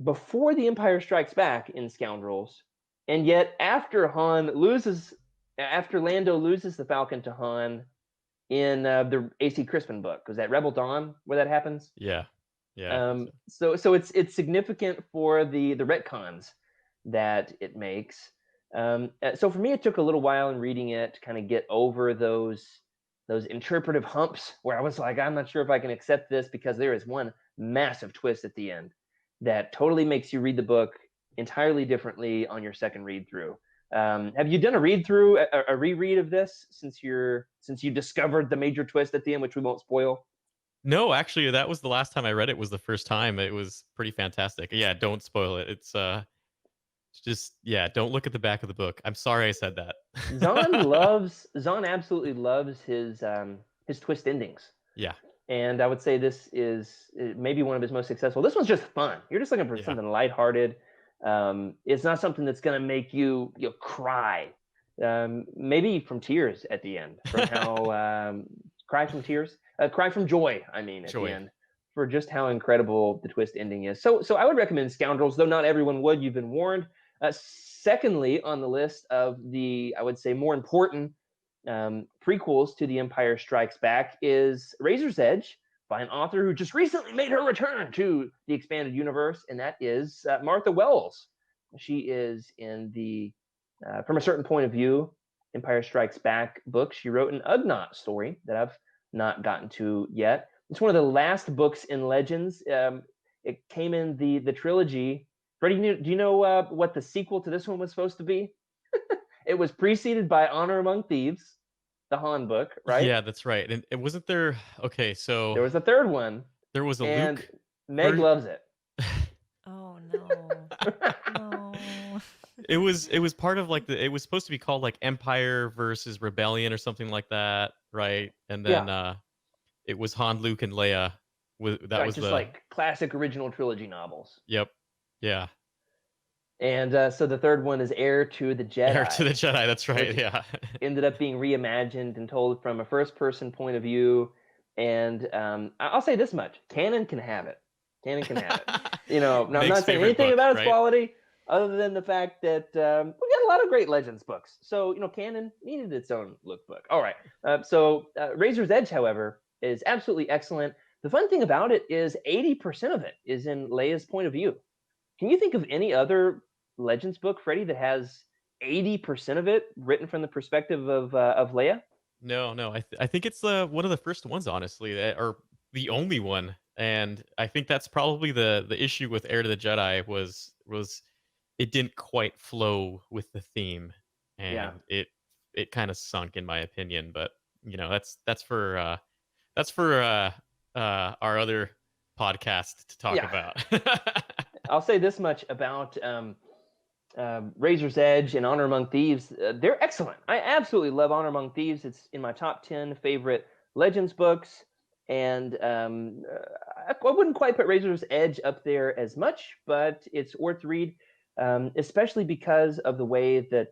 before The Empire Strikes Back in Scoundrels, and yet after Lando loses the Falcon to Han in the A.C. Crispin book. Was that Rebel Dawn where that happens? Yeah. Yeah. So it's significant for the retcons that it makes. So for me, it took a little while in reading it to kind of get over those interpretive humps where I was like, I'm not sure if I can accept this, because there is one massive twist at the end that totally makes you read the book entirely differently on your second read through. Have you done a read through, a reread of this since you discovered the major twist at the end, which we won't spoil? No, actually, that was the last time I read it. Was the first time. It was pretty fantastic. Yeah, don't spoil it. It's just, yeah, don't look at the back of the book. I'm sorry I said that. Zahn absolutely loves his twist endings. Yeah. And I would say this is maybe one of his most successful. This one's just fun. You're just looking for something lighthearted. It's not something that's going to make you cry. Maybe from tears at the end. From how cry from tears, cry from joy. I mean, at the end, for just how incredible the twist ending is. So I would recommend Scoundrels, though not everyone would. You've been warned. Secondly, on the list of the, I would say, more important prequels to The Empire Strikes Back is Razor's Edge by an author who just recently made her return to the expanded universe, and that is Martha Wells. She is in the From a Certain Point of View, Empire Strikes Back book. She wrote an Ugnaught story that I've not gotten to yet. It's one of the last books in Legends. It came in the trilogy. Freddie, do you know what the sequel to this one was supposed to be? It was preceded by Honor Among Thieves, the Han book, right? Yeah, that's right. And it wasn't there. Okay, so There was a third one, there was a and Luke. Meg loves it. Oh no. No. It was part of like it was supposed to be called like Empire versus Rebellion or something like that, right? And then Yeah. it was Han, Luke, and Leia. That Right, was just the like classic original trilogy novels. yep, yeah. And so the third one is Heir to the Heir to the Jedi, Jedi. That's right. which Yeah. ended up being reimagined and told from a first-person point of view. And I'll say this much: canon can have it. Canon can have it. Now I'm Meg's not saying favorite anything book, about its right? quality, other than the fact that we got a lot of great Legends books. So canon needed its own lookbook. All right. So Razor's Edge, however, is absolutely excellent. The fun thing about it is 80% of it is in Leia's point of view. Can you think of any other Legends book, Freddie, that has 80% of it written from the perspective of Leia? No, no. I think it's one of the first ones, honestly, or the only one. And I think that's probably the issue with Heir to the Jedi was it didn't quite flow with the theme, Yeah. and it kind of sunk, in my opinion. But that's for our other podcast to talk Yeah. about. I'll say this much about Razor's Edge and Honor Among Thieves. They're excellent. I absolutely love Honor Among Thieves. It's in my top 10 favorite Legends books. And I wouldn't quite put Razor's Edge up there as much, but it's worth read, especially because of the way that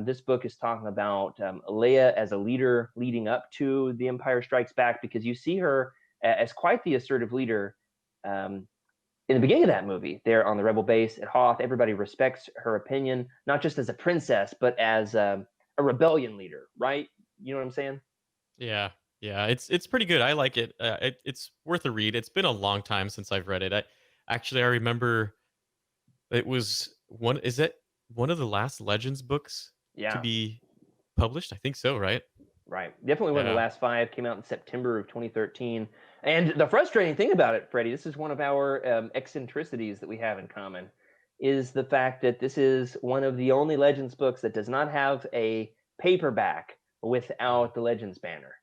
this book is talking about Leia as a leader leading up to The Empire Strikes Back, because you see her as quite the assertive leader. In the beginning of that movie, there on the Rebel base at Hoth, everybody respects her opinion, not just as a princess, but as a rebellion leader, right? You know what I'm saying? Yeah, yeah, it's pretty good. I like it. It's worth a read. It's been a long time since I've read it. I remember it was one. Is it one of the last Legends books to Yeah, be published? I think so, right? right. Definitely one of the Yeah. last five. Came out in September of 2013. And the frustrating thing about it, Freddie, this is one of our eccentricities that we have in common, is the fact that this is one of the only Legends books that does not have a paperback without the Legends banner,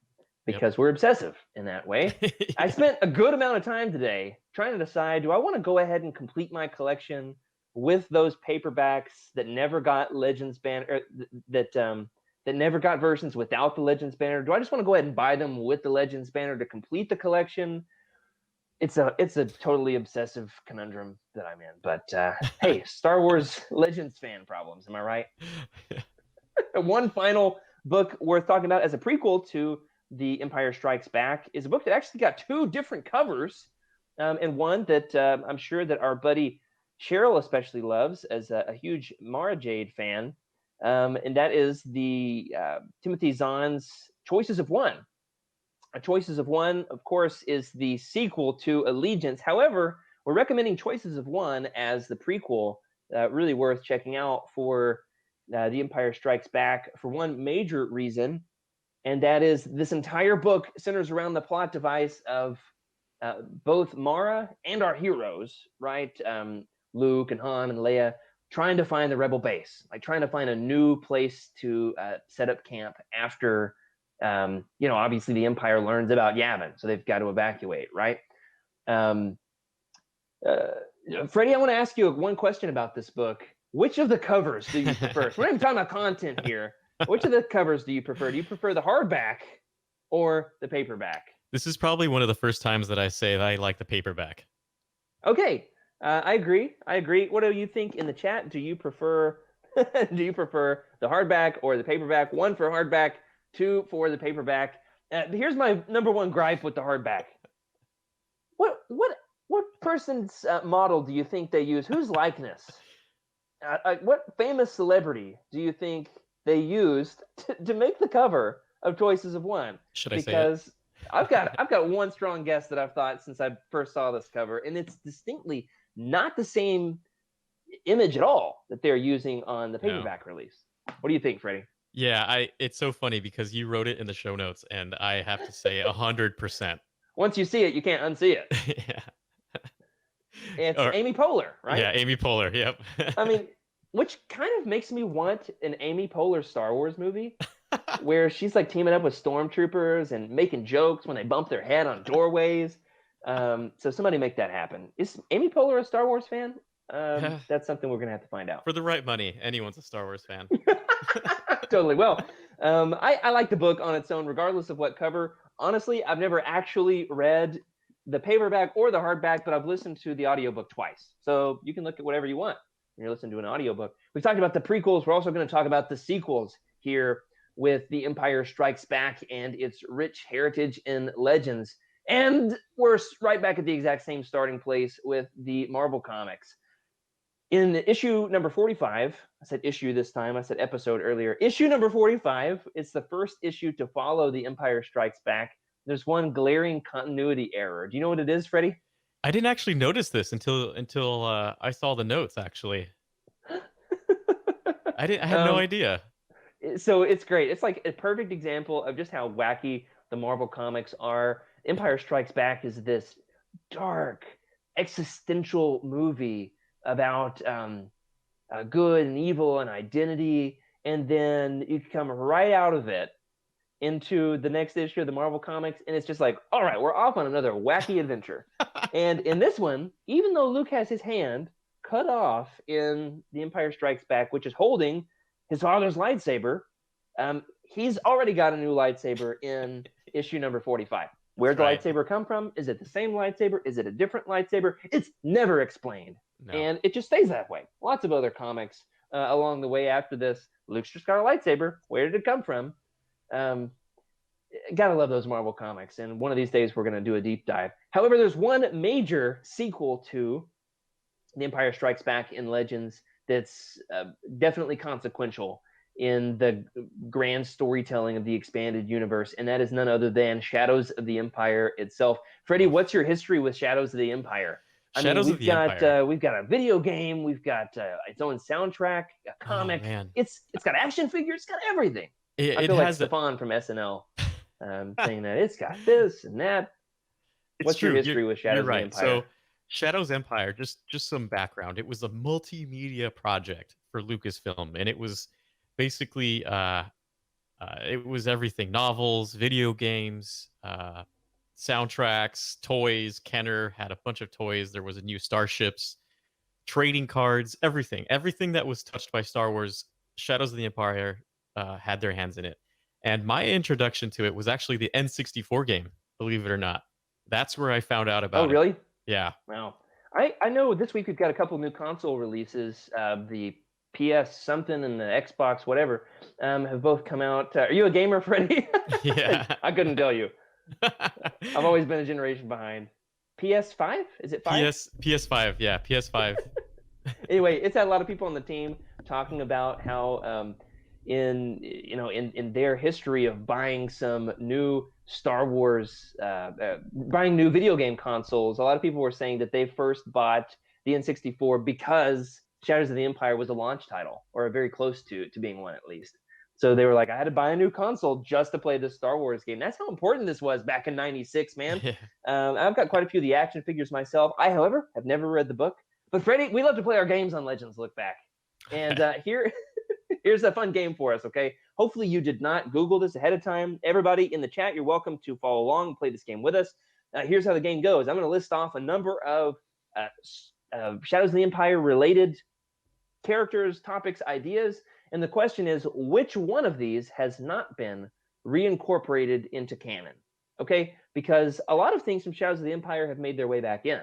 Yep. because we're obsessive in that way. I spent a good amount of time today trying to decide, do I want to go ahead and complete my collection with those paperbacks that never got Legends banner, that never got versions without the Legends banner? Do I just want to go ahead and buy them with the Legends banner to complete the collection? It's a totally obsessive conundrum that I'm in. But hey, Star Wars Legends fan problems, am I right? One final book worth talking about as a prequel to The Empire Strikes Back is a book that actually got two different covers, and one that I'm sure that our buddy Cheryl especially loves as a huge Mara Jade fan, and that is the Timothy Zahn's Choices of One. Choices of One, of course, is the sequel to Allegiance. However, we're recommending Choices of One as the prequel, really worth checking out for The Empire Strikes Back for one major reason, and that is this entire book centers around the plot device of both Mara and our heroes, right? Luke and Han and Leia trying to find the Rebel base, like trying to find a new place to set up camp after, obviously the Empire learns about Yavin, so they've got to evacuate, right? Freddie, I want to ask you one question about this book. Which of the covers do you prefer? We're not even talking about content here. Which of the covers do you prefer? Do you prefer the hardback or the paperback? This is probably one of the first times that I say that I like the paperback. Okay, I agree. What do you think in the chat? Do you prefer do you prefer the hardback or the paperback? One for hardback, two for the paperback. Here's my number one gripe with the hardback. What person's model do you think they use? Whose likeness? What famous celebrity do you think they used to make the cover of Choices of One? Should I say it? Because I've got one strong guess that I've thought since I first saw this cover, and it's distinctly not the same image at all that they're using on the paperback release. What do you think, Freddie? Yeah, it's so funny because you wrote it in the show notes, and I have to say 100%. Once you see it, you can't unsee it. Yeah. It's Amy Poehler, right? Yeah, Amy Poehler. Yep. I mean, which kind of makes me want an Amy Poehler Star Wars movie where she's like teaming up with stormtroopers and making jokes when they bump their head on doorways. So somebody make that happen. Is Amy Poehler a Star Wars fan? That's something we're gonna have to find out. For the right money, anyone's a Star Wars fan. Totally. Well, I like the book on its own, regardless of what cover. Honestly, I've never actually read the paperback or the hardback, but I've listened to the audiobook twice. So you can look at whatever you want when you're listening to an audiobook. We've talked about the prequels. We're also going to talk about the sequels here with The Empire Strikes Back and its rich heritage in Legends. And we're right back at the exact same starting place with the Marvel Comics. In issue number 45, I said issue this time, I said episode earlier. Issue number 45, it's the first issue to follow The Empire Strikes Back. There's one glaring continuity error. Do you know what it is, Freddie? I didn't actually notice this until I saw the notes, actually. I had no idea. So it's great. It's like a perfect example of just how wacky the Marvel comics are. Empire Strikes Back is this dark, existential movie about good and evil and identity, and then you come right out of it into the next issue of the Marvel Comics, and it's just like, all right, we're off on another wacky adventure. And in this one, even though Luke has his hand cut off in The Empire Strikes Back, which is holding his father's lightsaber, he's already got a new lightsaber in issue number 45. Where'd the lightsaber come from? Is it the same lightsaber? Is it a different lightsaber? It's never explained. No. And it just stays that way. Lots of other comics along the way after this. Luke's just got a lightsaber. Where did it come from? Gotta love those Marvel comics. And one of these days, we're going to do a deep dive. However, there's one major sequel to The Empire Strikes Back in Legends that's definitely consequential in the grand storytelling of the expanded universe, and that is none other than Shadows of the Empire itself. Freddie, what's your history with Shadows of the Empire? We've got a video game, we've got its own soundtrack, a comic. Oh, it's got action figures, it's got everything. I feel like Stefan from SNL saying that it's got this and that. What's your history with Shadows of the Empire? So Shadows Empire, just some background. It was a multimedia project for Lucasfilm, and it was basically it was everything: novels, video games, soundtracks, toys. Kenner had a bunch of toys. There was a new starships, trading cards, everything that was touched by Star Wars. Shadows of the Empire had their hands in it, and my introduction to it was actually the N64 game. Believe it or not, that's where I found out about it. Oh, really? Yeah. Wow. I know this week we've got a couple new console releases. The PS something and the Xbox whatever have both come out. Are you a gamer, Freddie? Yeah. I couldn't tell you. I've always been a generation behind. PS5? Is it 5? PS5, yeah, PS5. Anyway, it's had a lot of people on the team talking about how in their history of buying some new Star Wars, buying new video game consoles, a lot of people were saying that they first bought the N64 because Shadows of the Empire was a launch title, or very close to being one at least. So they were like, I had to buy a new console just to play this Star Wars game. That's how important this was back in '96, man. Yeah. I've got quite a few of the action figures myself. I, however, have never read the book. But Freddie, we love to play our games on Legends Look Back. And here's a fun game for us, okay? Hopefully you did not Google this ahead of time. Everybody in the chat, you're welcome to follow along and play this game with us. Here's how the game goes. I'm going to list off a number of Shadows of the Empire related characters, topics, ideas. And the question is, which one of these has not been reincorporated into canon? Okay? Because a lot of things from Shadows of the Empire have made their way back in.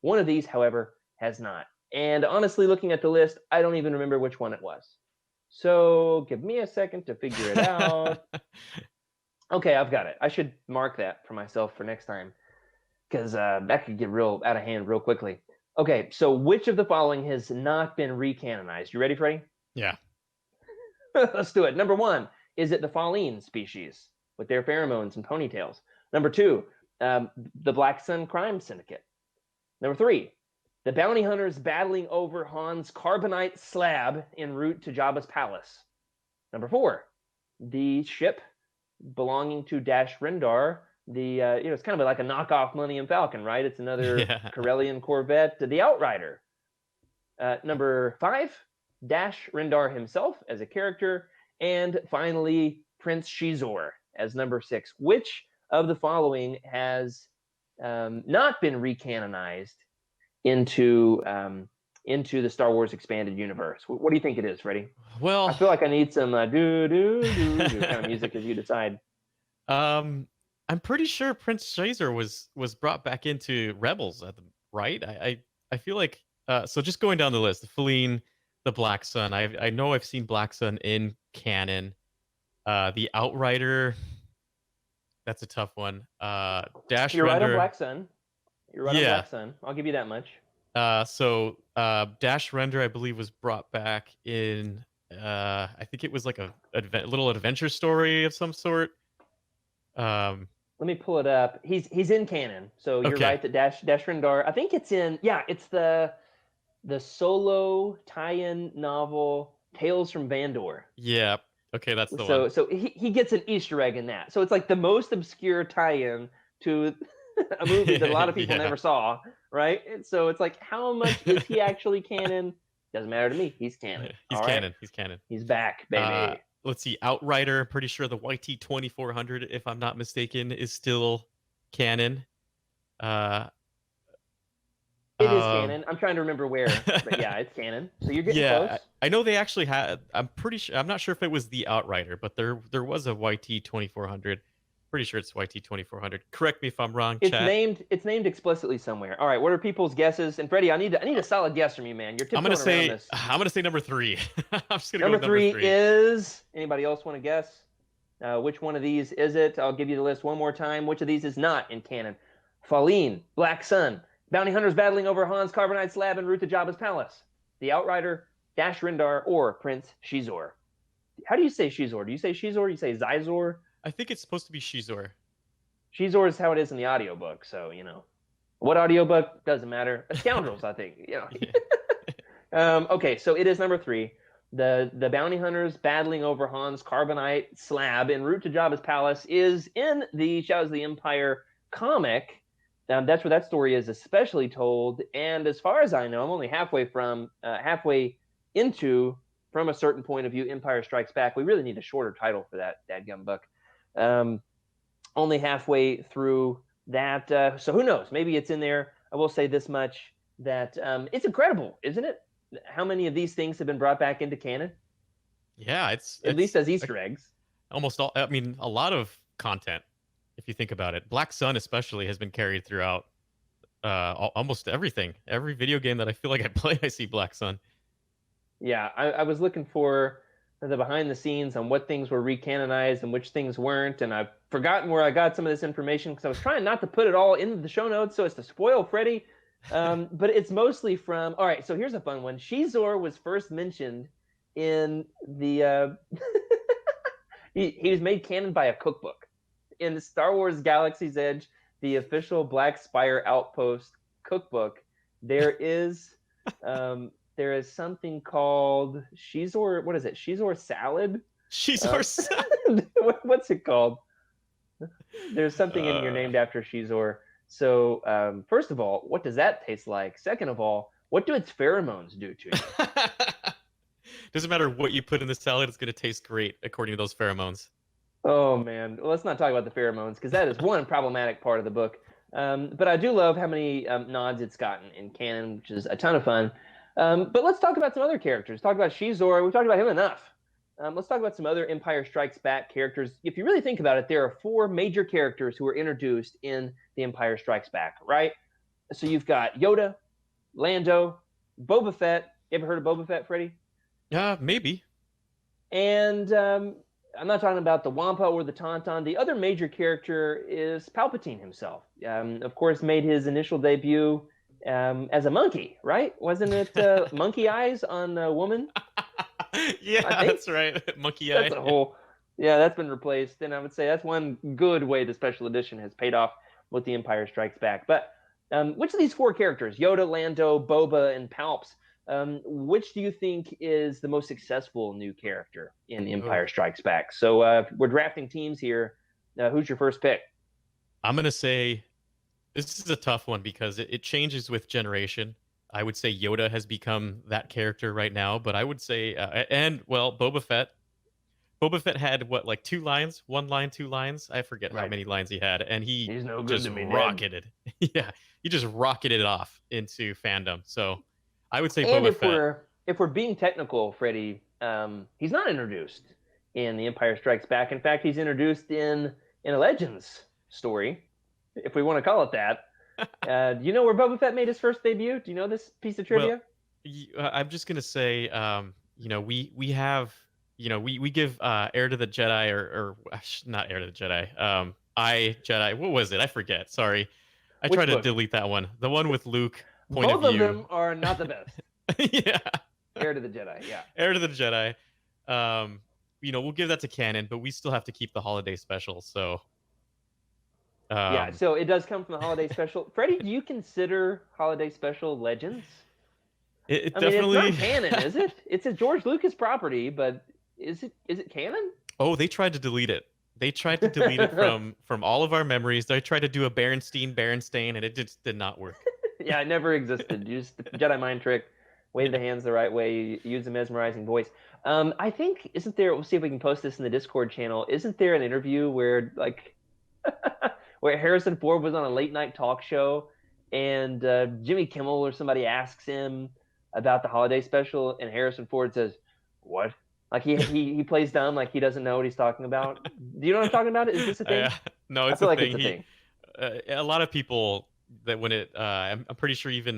One of these, however, has not. And honestly, looking at the list, I don't even remember which one it was. So give me a second to figure it out. Okay, I've got it. I should mark that for myself for next time, because that could get real out of hand real quickly. Okay, so which of the following has not been recanonized? You ready, Freddie? Yeah. Let's do it. Number 1, is it the Falleen species with their pheromones and ponytails? Number 2, the Black Sun Crime Syndicate. Number 3, the bounty hunters battling over Han's carbonite slab en route to Jabba's palace. Number 4, the ship belonging to Dash Rendar. It's kind of like a knockoff Millennium Falcon, right? It's another Corellian Corvette, the Outrider. Number 5, Dash Rendar himself as a character, and finally Prince Shizor as number 6. Which of the following has not been recanonized into the Star Wars expanded universe? What do you think it is, Freddie? Well, I feel like I need some do do do do kind of music as you decide. I'm pretty sure Prince Shazer was brought back into Rebels right. I feel like so just going down the list, the Feline, the Black Sun. I know I've seen Black Sun in canon. The Outrider, that's a tough one. Dash You're right on Render. Black Sun. You're right on Yeah. Black Sun. I'll give you that much. So Dash Render, I believe, was brought back in. I think it was like a little adventure story of some sort. Let me pull it up. He's in canon, so you're Okay. right that Dash Rendar. I think it's in. Yeah, it's the solo tie-in novel Tales from Vandor. Yeah. Okay, that's the So one. so he gets an Easter egg in that. So it's like the most obscure tie-in to a movie that a lot of people Yeah. never saw, right? And so it's like, how much is he actually canon? Doesn't matter to me. He's canon. He's All canon. right? He's canon. He's back, baby. Let's see. Outrider, pretty sure the YT 2400, if I'm not mistaken, is still canon. It is canon. I'm trying to remember where, but yeah, it's canon. So you're getting close. I know they actually had. I'm pretty sure. I'm not sure if it was the Outrider, but there was a YT 2400. Pretty sure it's YT 2400. Correct me if I'm wrong. It's chat. named explicitly somewhere. All right, what are people's guesses? And Freddie, I need a solid guess from you, man. You're tiptoeing around this. I'm gonna say number 3. I'm just gonna Number go with three number 3 is. Anybody else want to guess? Which one of these is it? I'll give you the list one more time. Which of these is not in canon? Faline, Black Sun, bounty hunters battling over Han's carbonite slab en route to Jabba's palace, the Outrider, Dash Rendar, or Prince Shizor. How do you say Shizor? Do you say Shizor? Do you say Zizor? I think it's supposed to be Shizor. Shizor is how it is in the audiobook, so what audiobook doesn't matter. Scoundrels, I think. Okay, so it is number 3. The bounty hunters battling over Han's carbonite slab en route to Jabba's palace is in the Shadows of the Empire comic. That's where that story is especially told. And as far as I know, I'm only halfway into, from a certain point of view, Empire Strikes Back. We really need a shorter title for that dadgum book. Only halfway through that. So who knows? Maybe it's in there. I will say this much, that it's incredible, isn't it? How many of these things have been brought back into canon? Yeah, it's at least as Easter eggs. Almost all. I mean, a lot of content, if you think about it. Black Sun especially has been carried throughout almost everything. Every video game that I feel like I play, I see Black Sun. Yeah, I was looking for the behind the scenes on what things were recanonized and which things weren't, and I've forgotten where I got some of this information because I was trying not to put it all into the show notes so as to spoil Freddie. But it's mostly from. All right, so here's a fun one. Shizor was first mentioned in the. He was made canon by a cookbook in Star Wars Galaxy's Edge, the official Black Spire Outpost cookbook. There is something called Shizor. What is it? Shizor salad. Shizor salad. What's it called? There's something in here named after Shizor. So, first of all, what does that taste like? Second of all, what do its pheromones do to you? Doesn't matter what you put in the salad, it's going to taste great according to those pheromones. Oh, man. Well, let's not talk about the pheromones because that is one problematic part of the book. But I do love how many nods it's gotten in canon, which is a ton of fun. But let's talk about some other characters. Talk about Shizor. We've talked about him enough. Let's talk about some other Empire Strikes Back characters. If you really think about it, there are 4 major characters who were introduced in The Empire Strikes Back, right? So you've got Yoda, Lando, Boba Fett. You ever heard of Boba Fett, Freddie? Maybe. And I'm not talking about the Wampa or the Tauntaun. The other major character is Palpatine himself. Of course, made his initial debut as a monkey, right? Wasn't it monkey eyes on a woman? Yeah, that's right. Monkey eye. That's been replaced. And I would say that's one good way the special edition has paid off with The Empire Strikes Back. But which of these 4 characters, Yoda, Lando, Boba, and Palps, which do you think is the most successful new character in Empire Strikes Back? So we're drafting teams here. Who's your first pick? I'm going to say this is a tough one because it changes with generation. I would say Yoda has become that character right now, but I would say, and well, Boba Fett. Boba Fett had what, like 2 lines, 1 line, 2 lines. I forget how Right. many lines he had, and he He's no good just to me, Dad. rocketed. Yeah, he just rocketed off into fandom. So I would say And Boba Fett. if we're being technical, Freddie, he's not introduced in The Empire Strikes Back. In fact, he's introduced in a Legends story, if we want to call it that. Do you know where Boba Fett made his first debut? Do you know this piece of Well, trivia? I'm just gonna say, we have, we give Heir to the Jedi, or not Heir to the Jedi. I Jedi. What was it? I forget. Sorry, I Which tried to book? delete that one. The one with Luke. Point of Both of view. them are not the best. Yeah. Heir to the Jedi, yeah. Heir to the Jedi. We'll give that to canon, but we still have to keep the holiday special. So, Yeah, um, so it does come from the holiday special. Freddie, do you consider holiday special Legends? it I mean, it's definitely. not canon, is it? It's a George Lucas property, but is it canon? Oh, they tried to delete it. They tried to delete it from all of our memories. They tried to do a Berenstain, and it just did not work. Yeah, it never existed. Use the Jedi mind trick, wave the Yeah. hands the right way, use a mesmerizing voice. I think isn't there? We'll see if we can post this in the Discord channel. Isn't there an interview where where Harrison Ford was on a late night talk show, and Jimmy Kimmel or somebody asks him about the holiday special, and Harrison Ford says, "What?" Like he plays dumb, like he doesn't know what he's talking about. Do you know what I'm talking about? Is this a thing? No, I it's feel a like it's thing. a thing. A lot of people that when I'm pretty sure even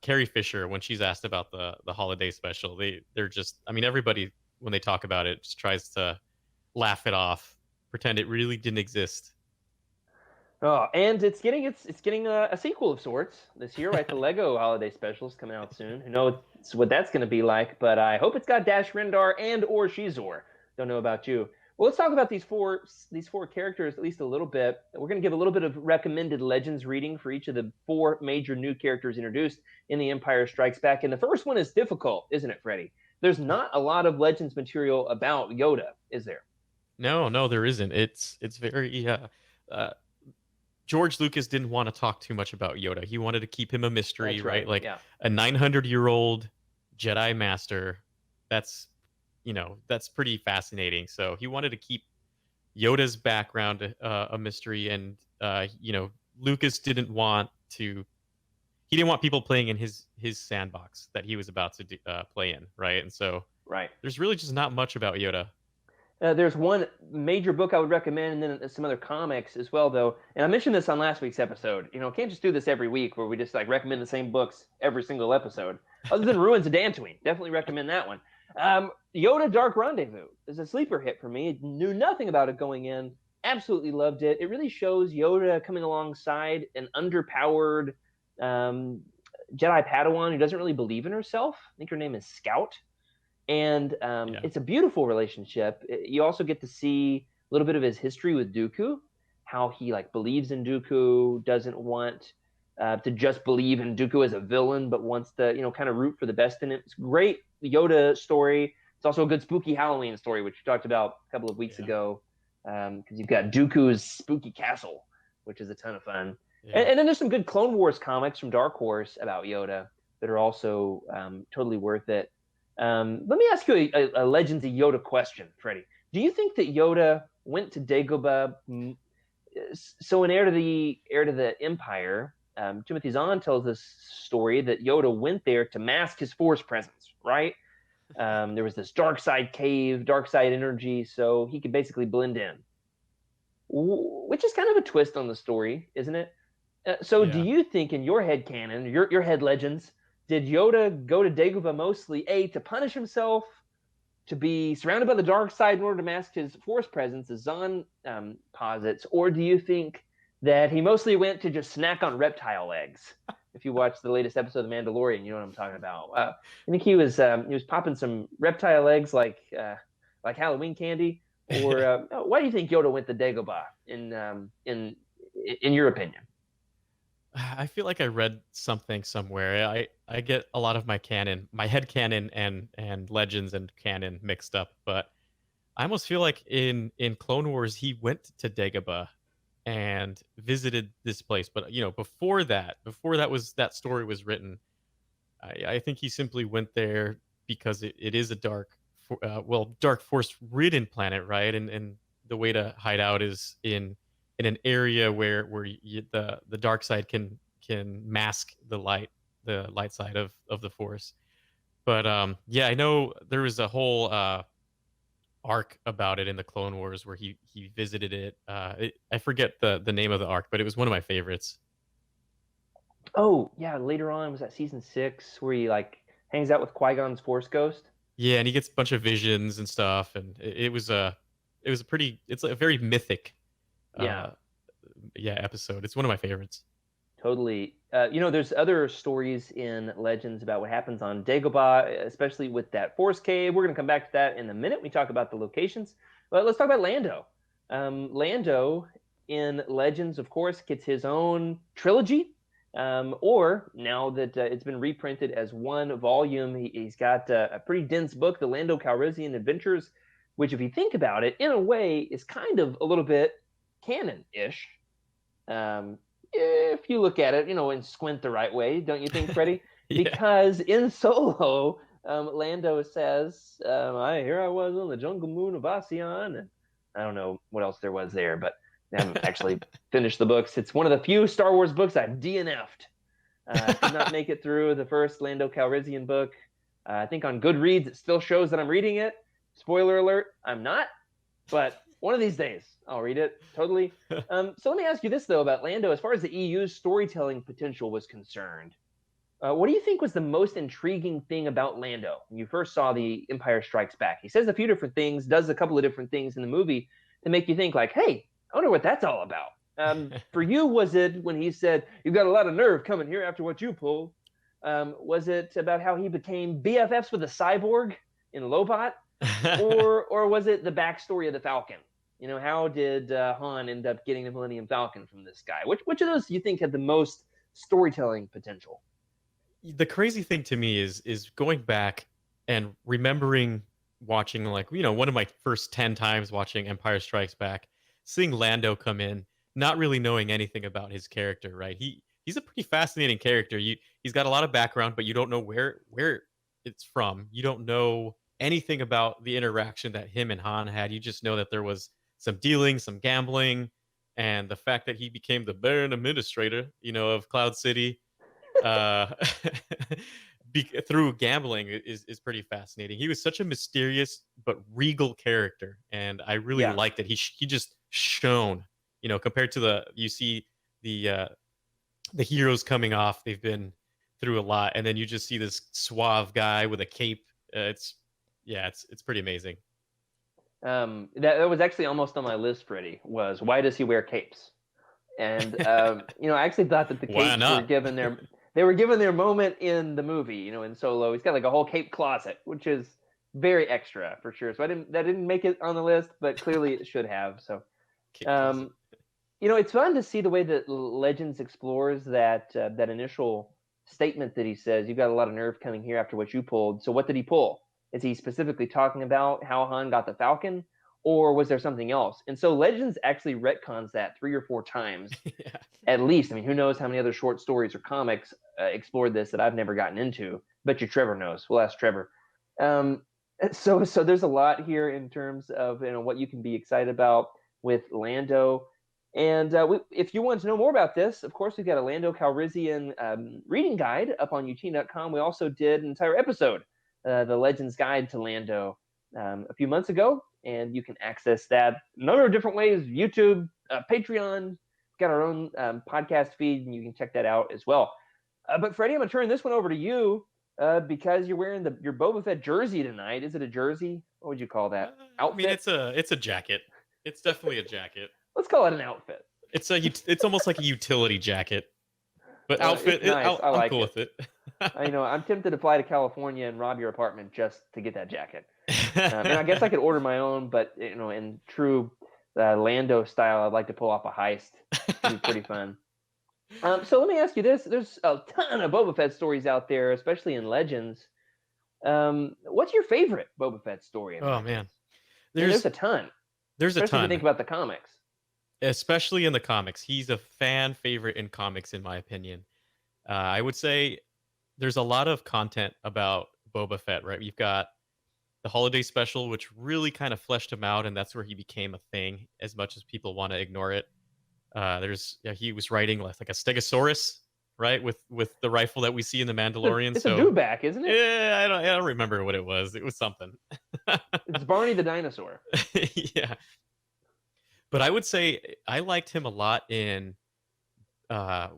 Carrie Fisher, when she's asked about the holiday special, they're just, I mean, everybody when they talk about it just tries to laugh it off, pretend it really didn't exist. Oh, and it's getting a sequel of sorts this year, right? The Lego holiday specials coming out soon. Who knows what that's going to be like? But I hope it's got Dash Rendar and or Shizor. Don't know about you. Well, let's talk about these four characters at least a little bit. We're going to give a little bit of recommended Legends reading for each of the four major new characters introduced in The Empire Strikes Back. And the first one is difficult, isn't it, Freddie? There's not a lot of Legends material about Yoda, is there? No, there isn't. It's very uh, George Lucas didn't want to talk too much about Yoda. He wanted to keep him a mystery, That's right? right. Like Yeah. a 900-year-old Jedi master. That's that's pretty fascinating. So he wanted to keep Yoda's background a mystery, and Lucas didn't want to. He didn't want people playing in his sandbox that he was about to play in, right? And so Right. there's really just not much about Yoda. There's one major book I would recommend, and then some other comics as well, though. And I mentioned this on last week's episode. Can't just do this every week where we just like recommend the same books every single episode. Other than Ruins of Dantooine, definitely recommend that one. Yoda Dark Rendezvous is a sleeper hit for me. Knew nothing about it going in. Absolutely loved it. It really shows Yoda coming alongside an underpowered Jedi Padawan who doesn't really believe in herself. I think her name is Scout. And Yeah. it's a beautiful relationship. You also get to see a little bit of his history with Dooku, how he like believes in Dooku, doesn't want to just believe in Dooku as a villain, but wants to kind of root for the best in it. It's a great Yoda story. It's also a good spooky Halloween story, which we talked about a couple of weeks ago, because you've got Dooku's spooky castle, which is a ton of fun. Yeah. And then there's some good Clone Wars comics from Dark Horse about Yoda that are also totally worth it. Let me ask you a Legends of Yoda question, Freddie. Do you think that Yoda went to Dagobah? So in Heir to the Empire, Timothy Zahn tells this story that Yoda went there to mask his Force presence, right? There was this dark side cave, dark side energy, so he could basically blend in, which is kind of a twist on the story, isn't it? Do you think in your head canon, your head legends, did Yoda go to Dagobah mostly to punish himself, to be surrounded by the dark side in order to mask his Force presence, as Zahn posits, or do you think that he mostly went to just snack on reptile eggs? If you watch the latest episode of The Mandalorian, you know what I'm talking about. I think he was popping some reptile eggs like Halloween candy. Or why do you think Yoda went to Dagobah in your opinion? I feel like I read something somewhere. I get a lot of my head canon and legends and canon mixed up, but I almost feel like in Clone Wars he went to Dagobah and visited this place. But before that story was written, I think he simply went there because it is a dark force ridden planet, right? And the way to hide out is in an area where the dark side can mask the light side of the force. But yeah, I know there was a whole arc about it in the Clone Wars where he visited it. I forget the name of the arc, but it was one of my favorites. Oh yeah, later on was that season 6 where he like hangs out with Qui-Gon's Force Ghost. Yeah, and he gets a bunch of visions and stuff, and it's a very mythic, Yeah, uh, yeah, episode. It's one of my favorites. totally. There's other stories in Legends about what happens on Dagobah, especially with that Force Cave. We're gonna come back to that in a minute. We talk about the locations, but let's talk about Lando. Lando in Legends, of course, gets his own trilogy. Or now that it's been reprinted as one volume, he's got a pretty dense book, The Lando Calrissian Adventures, which, if you think about it, in a way, is kind of a little bit canon-ish. If you look at it, and squint the right way, don't you think, Freddie? Yeah. Because in Solo, Lando says, here I was on the jungle moon of Asean, and I don't know what else there was there, but I haven't actually finished the books. It's one of the few Star Wars books I've DNF'd. Could not make it through the first Lando Calrissian book. I think on Goodreads it still shows that I'm reading it. Spoiler alert, I'm not. But one of these days, I'll read it, totally. So let me ask you this, though, about Lando. As far as the EU's storytelling potential was concerned, what do you think was the most intriguing thing about Lando when you first saw The Empire Strikes Back? He says a few different things, does a couple of different things in the movie to make you think like, hey, I wonder what that's all about. For you, was it when he said, you've got a lot of nerve coming here after what you pulled? Was it about how he became BFFs with a cyborg in Lobot? Or was it the backstory of the Falcon? How did Han end up getting the Millennium Falcon from this guy? Which of those do you think had the most storytelling potential? The crazy thing to me is going back and remembering watching, like, one of my first 10 times watching Empire Strikes Back, seeing Lando come in, not really knowing anything about his character, right? He's a pretty fascinating character. He's got a lot of background, but you don't know where it's from. You don't know anything about the interaction that him and Han had. You just know that there was some dealing, some gambling, and the fact that he became the Baron Administrator, of Cloud City, uh, through gambling is pretty fascinating. He was such a mysterious but regal character, and I really Yeah. liked that he just shone. Compared to you see the heroes coming off, they've been through a lot, and then you just see this suave guy with a cape. It's pretty amazing. That was actually almost on my list, Freddie, was why does he wear capes? And I actually thought that the Why capes not? were given their moment in the movie. In Solo, he's got like a whole cape closet, which is very extra for sure. So that didn't make it on the list, but clearly it should have. So, Cape closet. it's fun to see the way that Legends explores that initial statement that he says, "You've got a lot of nerve coming here after what you pulled." So what did he pull? Is he specifically talking about how Han got the Falcon, or was there something else? And so Legends actually retcons that 3 or 4 times Yeah. at least. I mean, who knows how many other short stories or comics explored this that I've never gotten into. Bet you Trevor knows. We'll ask Trevor. So there's a lot here in terms of what you can be excited about with Lando. And if you want to know more about this, of course, we've got a Lando Calrissian reading guide up on youtini.com. We also did an entire episode, the Legends Guide to Lando, a few months ago, and you can access that a number of different ways: YouTube, Patreon. We've got our own podcast feed, and you can check that out as well. But Freddie, I'm going to turn this one over to you because you're wearing your Boba Fett jersey tonight. Is it a jersey? What would you call that? Outfit? I mean, it's a jacket. It's definitely a jacket. Let's call it an outfit. It's almost like a utility jacket, but Well, outfit. it's nice. I I'm like cool it. with it. I'm tempted to fly to California and rob your apartment just to get that jacket. And I guess I could order my own, but in true Lando style, I'd like to pull off a heist. It'd be pretty fun. So let me ask you this: there's a ton of Boba Fett stories out there, especially in Legends. What's your favorite Boba Fett story? Oh man, There's a ton. there's a Especially if you ton. think about the comics. especially in the comics. He's a fan favorite in comics, in my opinion. I would say there's a lot of content about Boba Fett, right? You've got the holiday special, which really kind of fleshed him out, and that's where he became a thing. As much as people want to ignore it, he was riding like a Stegosaurus, right, with the rifle that we see in the Mandalorian. It's a So dewback, isn't it? yeah, I don't remember what it was. It was something. It's Barney the dinosaur. Yeah, but I would say I liked him a lot in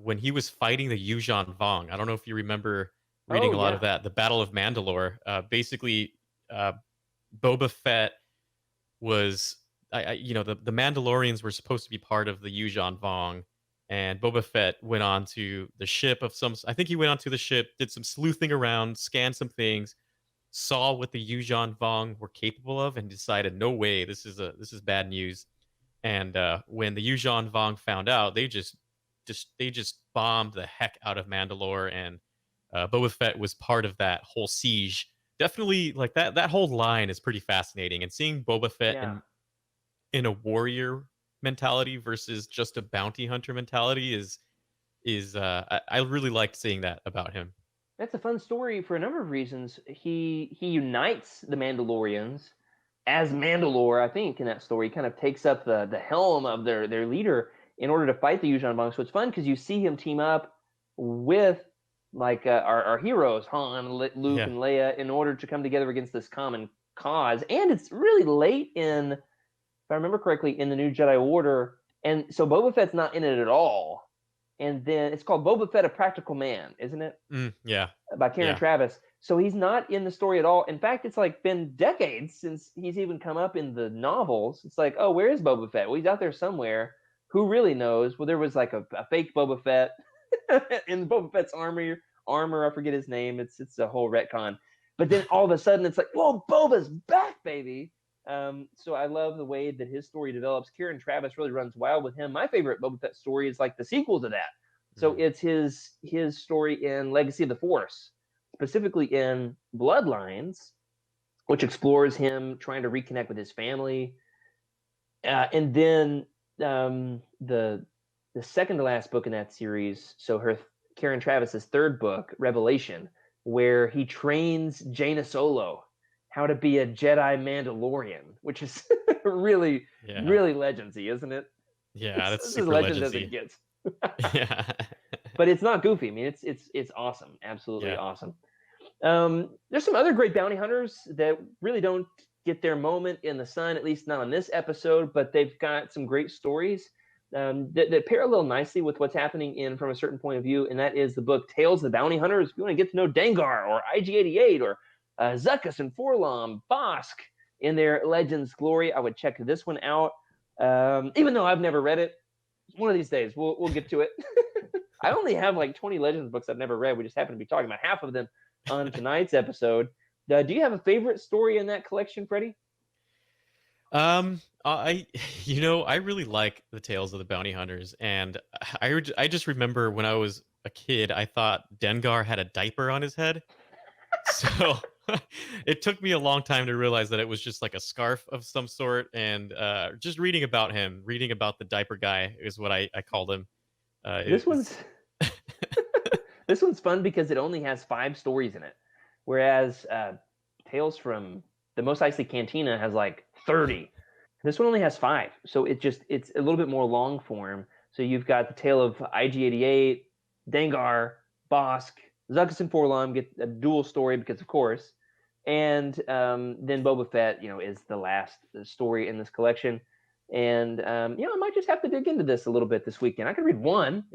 when he was fighting the Yuuzhan Vong. I don't know if you remember reading Oh a lot of yeah, that. The Battle of Mandalore. Basically, uh, Boba Fett was, the Mandalorians were supposed to be part of the Yuuzhan Vong, and Boba Fett went on to the ship of some. I think he went onto the ship, did some sleuthing around, scanned some things, saw what the Yuuzhan Vong were capable of, and decided, no way, this is bad news. And when the Yuuzhan Vong found out, they just bombed the heck out of Mandalore, and Boba Fett was part of that whole siege. Definitely, like that whole line is pretty fascinating, and seeing Boba Fett yeah. in a warrior mentality versus just a bounty hunter mentality I really liked seeing that about him. That's a fun story for a number of reasons. He unites the Mandalorians as Mandalore, I think, in that story. He kind of takes up the helm of their leader in order to fight the Yuuzhan Vong. So it's fun because you see him team up with like our heroes, Han, Luke, Yeah, and Leia, in order to come together against this common cause. And it's really late in, if I remember correctly, in the New Jedi Order. And so Boba Fett's not in it at all. And then it's called Boba Fett, A Practical Man, isn't it? yeah, By Karen yeah. Travis. So he's not in the story at all. In fact, it's like been decades since he's even come up in the novels. It's like, oh, where is Boba Fett? Well, he's out there somewhere. Who really knows? Well, there was like a fake Boba Fett in Boba Fett's armor. I forget his name. It's a whole retcon. But then all of a sudden, it's like, whoa, Boba's back, baby. So I love the way that his story develops. Kieran Travis really runs wild with him. My favorite Boba Fett story is like the sequel to that. So it's his story in Legacy of the Force, specifically in Bloodlines, which explores him trying to reconnect with his family, and then the second to last book in that series. So Karen Travis's third book, Revelation, where he trains Jaina Solo how to be a Jedi Mandalorian, which is really Yeah, really legendsy, isn't it? yeah, that's It's as super legend as it legendsy. gets. Yeah, But it's not goofy. I mean, it's awesome, absolutely yeah. awesome. There's some other great bounty hunters that really don't get their moment in the sun, at least not on this episode, but they've got some great stories that parallel nicely with what's happening in From a Certain Point of View, and that is the book Tales of the Bounty Hunters. If you want to get to know Dengar or IG-88 or Zuckuss and Forlom, Bosk in their Legends glory, I would check this one out. Even though I've never read it, one of these days we'll get to it. I only have like 20 Legends books I've never read. We just happen to be talking about half of them on tonight's episode. Do you have a favorite story in that collection, Freddie? I I really like the Tales of the Bounty Hunters, and I just remember when I was a kid, I thought Dengar had a diaper on his head. So it took me a long time to realize that it was just like a scarf of some sort, and just reading about him, reading about the diaper guy is what I called him. This one's this one's fun because it only has 5 stories in it, whereas Tales from the Mos Eisley Cantina has like 30. This one only has 5, so it's a little bit more long form. So you've got the tale of IG-88, Dengar, Bosk, Zuckuss and Forlom get a dual story because of course, and then Boba Fett, is the last story in this collection. And I might just have to dig into this a little bit this weekend. I could read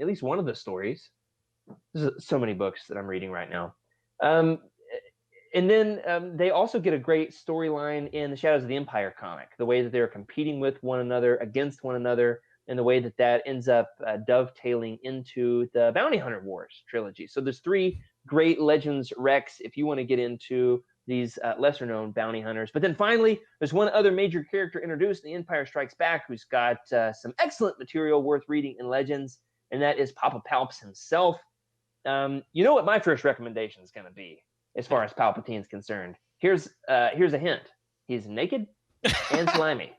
at least one of the stories. There's so many books that I'm reading right now. And then they also get a great storyline in the Shadows of the Empire comic, the way that they're competing with one another, against one another, and the way that ends up dovetailing into the Bounty Hunter Wars trilogy. So there's 3 great Legends Rex if you want to get into these lesser-known bounty hunters. But then finally, there's one other major character introduced in The Empire Strikes Back who's got some excellent material worth reading in Legends, and that is Papa Palps himself. You know what my first recommendation is going to be as far as Palpatine's concerned. Here's a hint. He's naked and slimy.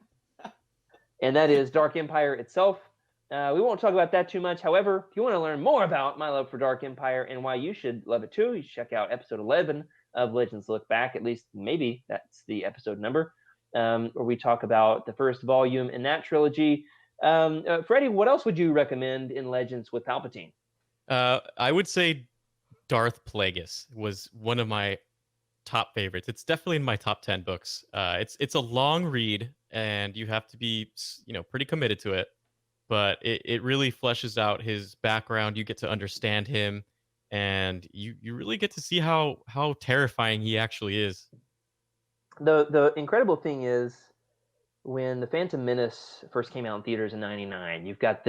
and that is Dark Empire itself. We won't talk about that too much. However, if you want to learn more about my love for Dark Empire and why you should love it too, you should check out episode 11 of Legends Look Back. At least maybe that's the episode number, where we talk about the first volume in that trilogy. Freddie, what else would you recommend in Legends with Palpatine? I would say Darth Plagueis was one of my top favorites. It's definitely in my top 10 books. It's a long read, and you have to be pretty committed to it. But it really fleshes out his background. You get to understand him, and you really get to see how terrifying he actually is. The incredible thing is, when the Phantom Menace first came out in theaters in '99, you've got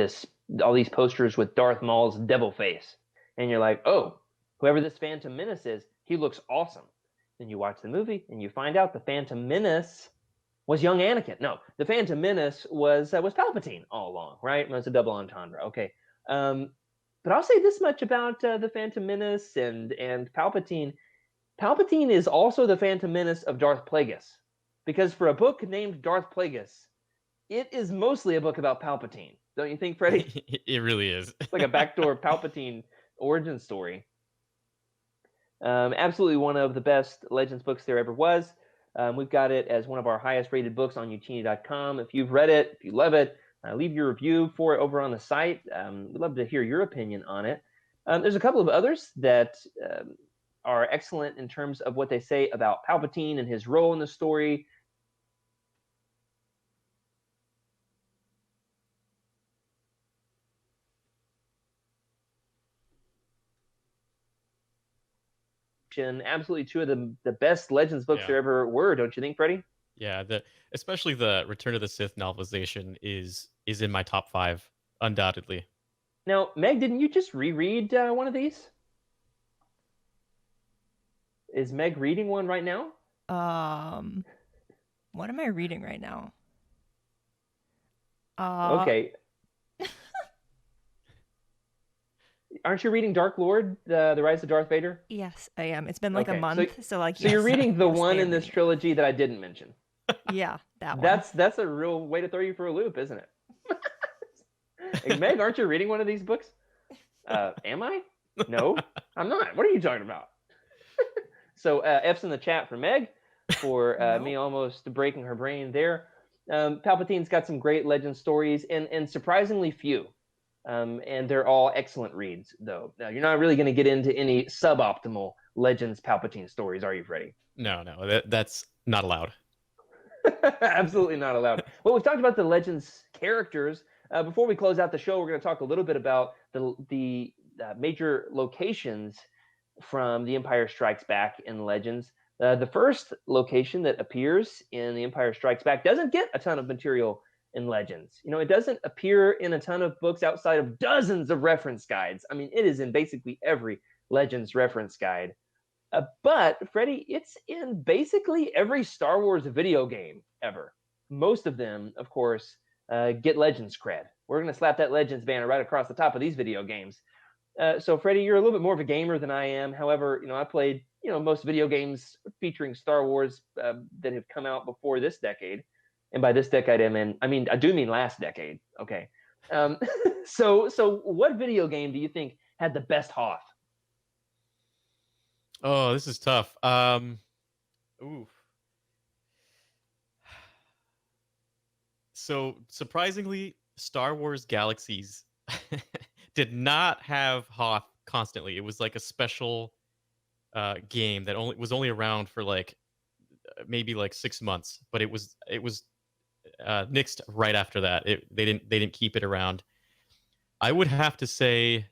all these posters with Darth Maul's devil face, and you're like, oh, whoever this Phantom Menace is, he looks awesome. Then you watch the movie and you find out the Phantom Menace was young Anakin. No, the Phantom Menace was Palpatine all along, right? It was a double entendre. Okay, but I'll say this much about the Phantom Menace and Palpatine. Palpatine is also the Phantom Menace of Darth Plagueis, because for a book named Darth Plagueis, it is mostly a book about Palpatine. Don't you think, Freddie? It really is. It's like a backdoor Palpatine origin story. Absolutely one of the best Legends books there ever was. We've got it as one of our highest rated books on Youtini.com. If you've read it, if you love it, leave your review for it over on the site. We'd love to hear your opinion on it. There's a couple of others that are excellent in terms of what they say about Palpatine and his role in the story. Absolutely two of the best Legends books there ever were, don't you think, Freddie? Yeah, especially the Return of the Sith novelization is in my top 5, undoubtedly. Now, Meg, didn't you just reread one of these? Is Meg reading one right now? What am I reading right now? Okay. Aren't you reading Dark Lord, the Rise of Darth Vader? Yes, I am. It's been like a month, so yes, you're reading the one in this trilogy that I didn't mention. Yeah, that one. That's a real way to throw you for a loop, isn't it? Hey, Meg, aren't you reading one of these books? Am I? No, I'm not. What are you talking about? So F's in the chat for Meg for me almost breaking her brain there. Palpatine's got some great legend stories and surprisingly few. And they're all excellent reads, though. Now, you're not really going to get into any suboptimal Legends Palpatine stories, are you, Freddie? No, that's not allowed. Absolutely not allowed. Well, we've talked about the Legends characters. Before we close out the show, we're going to talk a little bit about the major locations from The Empire Strikes Back in Legends. The first location that appears in The Empire Strikes Back doesn't get a ton of material in Legends. It doesn't appear in a ton of books outside of dozens of reference guides. I mean, it is in basically every Legends reference guide. But, Freddie, it's in basically every Star Wars video game ever. Most of them, of course, get Legends cred. We're going to slap that Legends banner right across the top of these video games. So, Freddie, you're a little bit more of a gamer than I am. However, I played, most video games featuring Star Wars that have come out before this decade. And by this decade, I do mean last decade. Okay. So what video game do you think had the best Hoth? Oh, this is tough. So surprisingly, Star Wars Galaxies did not have Hoth constantly. It was like a special game that was only around for maybe 6 months, but it was nixed right after that. They didn't keep it around. I would have to say,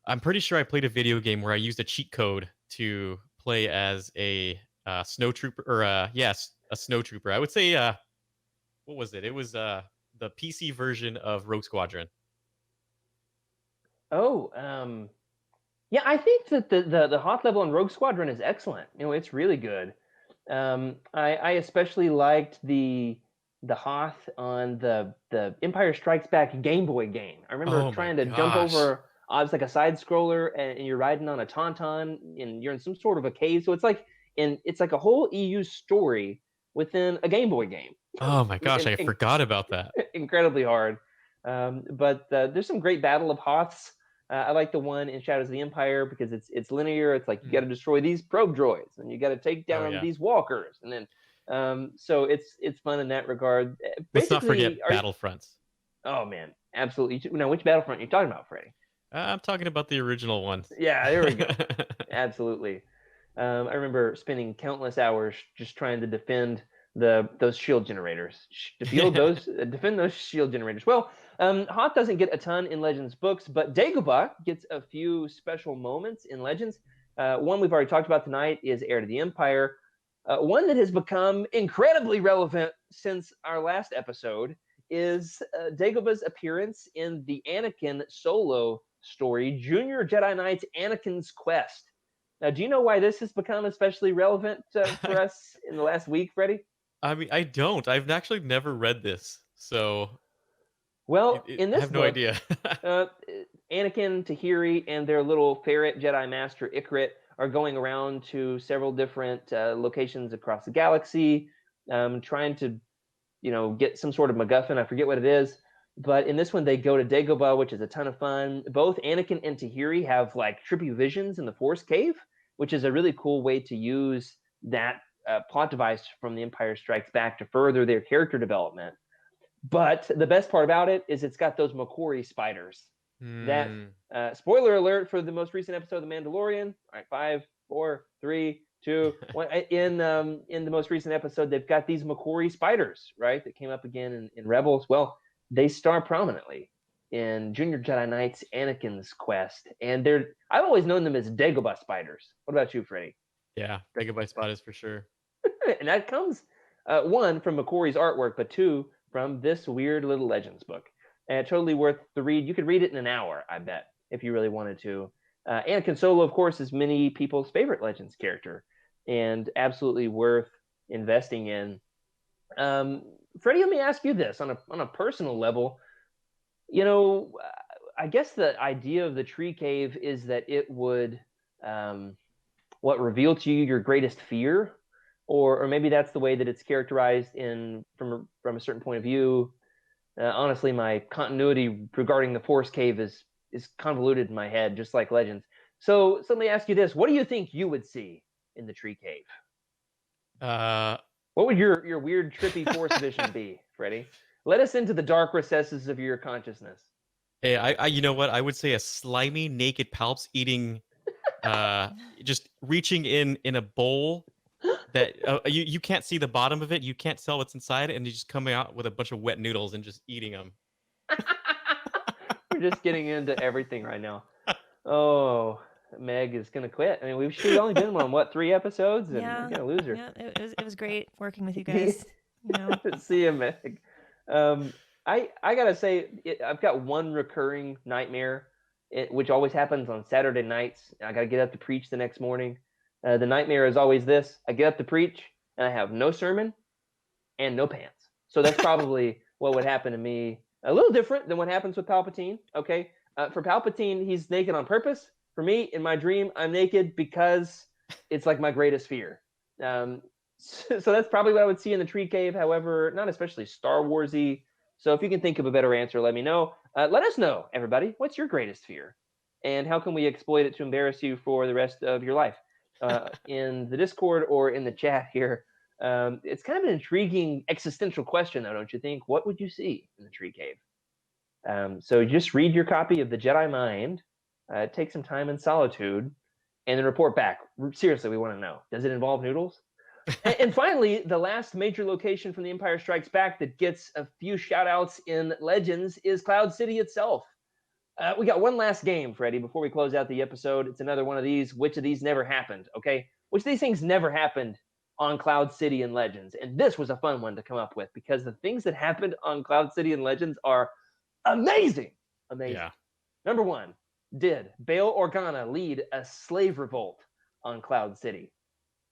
I'm pretty sure I played a video game where I used a cheat code to play as a snowtrooper, or a snowtrooper. I would say, what was it? It was the PC version of Rogue Squadron. Oh, yeah, I think that the Hoth level in Rogue Squadron is excellent. It's really good. I especially liked the Hoth on the Empire Strikes Back Game Boy game. I remember trying to jump over. It's like a side scroller, and you're riding on a tauntaun, and you're in some sort of a cave. So it's like a whole EU story within a Game Boy game. Oh my gosh, In- I in- forgot about that. incredibly hard. But there's some great Battle of Hoths. I like the one in Shadows of the Empire because it's linear. It's like you got to destroy these probe droids and you got to take Oh down yeah. these walkers, and then so it's fun in that regard. Let's not Basically, forget Battlefronts. oh man, absolutely. Now, which Battlefront are you talking about, Freddie? I'm talking about the original ones. Yeah, there we go. Absolutely. I remember spending countless hours just trying to defend those shield generators, defend those shield generators. Well, Hoth doesn't get a ton in Legends books, but Dagobah gets a few special moments in Legends. One we've already talked about tonight is Heir to the Empire. One that has become incredibly relevant since our last episode is Dagobah's appearance in the Anakin Solo story, Junior Jedi Knight's Anakin's Quest. Now, do you know why this has become especially relevant for us in the last week, Freddie? I mean, I don't. I've actually never read this, so Well, in I this have no book, idea. Anakin, Tahiri, and their little ferret Jedi Master Ikrit are going around to several different locations across the galaxy, trying to, get some sort of MacGuffin. I forget what it is. But in this one, they go to Dagobah, which is a ton of fun. Both Anakin and Tahiri have like trippy visions in the Force Cave, which is a really cool way to use that plot device from The Empire Strikes Back to further their character development. But the best part about it is it's got those Makori spiders. That spoiler alert for the most recent episode of The Mandalorian. All right, 5, 4, 3, 2, 1. In the most recent episode, they've got these Makori spiders, right? That came up again in Rebels. Well, they star prominently in Junior Jedi Knight's Anakin's Quest, and I've always known them as Dagobah spiders. What about you, Freddie? Yeah, Megabyte Spot is for sure. And that comes one from Makori's artwork, but two from this weird little Legends book. And totally worth the read. You could read it in an hour, I bet, if you really wanted to. Anakin Solo, of course, is many people's favorite Legends character, and absolutely worth investing in. Freddie, let me ask you this on a personal level. I guess the idea of the tree cave is that it would reveal to you your greatest fear, or maybe that's the way that it's characterized from a certain point of view. Honestly, my continuity regarding the Force Cave is convoluted in my head, just like Legends. So let me ask you this: what do you think you would see in the tree cave? What would your weird, trippy Force vision be, Freddie? Let us into the dark recesses of your consciousness. Hey, I you know what? I would say a slimy, naked Palps eating, just reaching in a bowl that you can't see the bottom of it. You can't tell what's inside, and you just coming out with a bunch of wet noodles and just eating them. We're just getting into everything right now. Oh, Meg is gonna quit. I mean, she's only been on 3 episodes, and we're gonna lose her. Yeah, it was great working with you guys. See you, Meg. I gotta say, I've got one recurring nightmare, which always happens on Saturday nights. I gotta get up to preach the next morning. The nightmare is always this: I get up to preach, and I have no sermon and no pants. So that's probably what would happen to me. A little different than what happens with Palpatine. Okay, for Palpatine, he's naked on purpose. For me, in my dream, I'm naked because it's like my greatest fear. So that's probably what I would see in the tree cave. However, not especially Star Warsy. So if you can think of a better answer, let me know. Let us know, everybody. What's your greatest fear, and how can we exploit it to embarrass you for the rest of your life? In the Discord or in the chat here. It's kind of an intriguing existential question, though, don't you think? What would you see in the tree cave? So just read your copy of The Jedi Mind, take some time in solitude, and then report back. Seriously, we want to know. Does it involve noodles? And finally, the last major location from The Empire Strikes Back that gets a few shout-outs in Legends is Cloud City itself. We got one last game, Freddie, before we close out the episode. It's another one of these. Which of these never happened? Okay, which of these things never happened on Cloud City and Legends? And this was a fun one to come up with because the things that happened on Cloud City and Legends are amazing. Yeah. Number 1, did Bail Organa lead a slave revolt on Cloud City?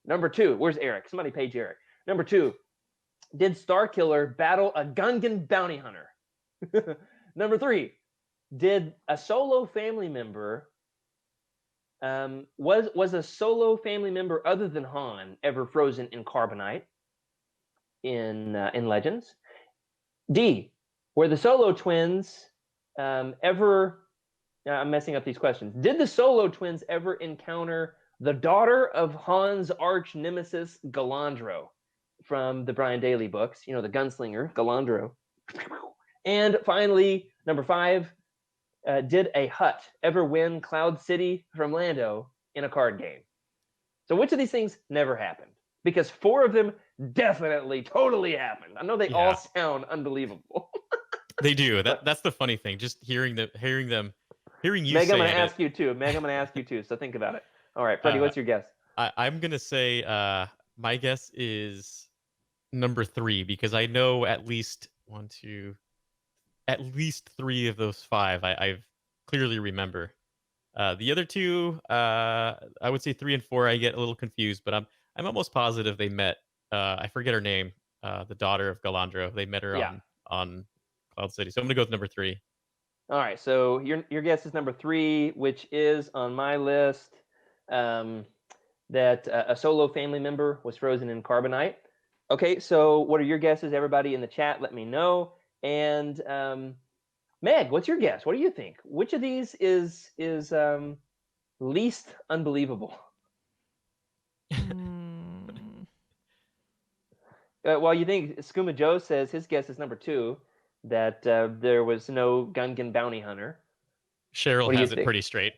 Number 2, where's Eric? Somebody page Eric. Number 2, did Starkiller battle a Gungan bounty hunter? Number 3, did a Solo family member was a Solo family member other than Han ever frozen in carbonite? in Legends? D, were the Solo twins ever? I'm messing up these questions. Did the Solo twins ever encounter the daughter of Han's arch nemesis Galandro from the Brian Daley books? You know, the gunslinger Galandro. And finally, number 5, did a Hutt ever win Cloud City from Lando in a card game? So which of these things never happened? Because 4 of them definitely, totally happened. I know they all sound unbelievable. They do. That's the funny thing. Just hearing you Meg, say I'm going to it. ask you too. Meg, I'm going to ask you too. So think about it. All right, Freddie, what's your guess? I'm gonna say my guess is number 3 because I know at least 3 of those 5 I've clearly remember. The other 2, I would say 3 and 4. I get a little confused, but I'm almost positive they met. I forget her name. The daughter of Galandro. They met her on Cloud City. So I'm gonna go with number 3. All right, so your guess is number 3, which is on my list. That a Solo family member was frozen in carbonite. Okay, so what are your guesses? Everybody in the chat, let me know. And Meg, what's your guess? What do you think? Which of these is least unbelievable? Well, you think Skooma Joe says his guess is number 2, that there was no Gungan bounty hunter. Cheryl has it pretty straight.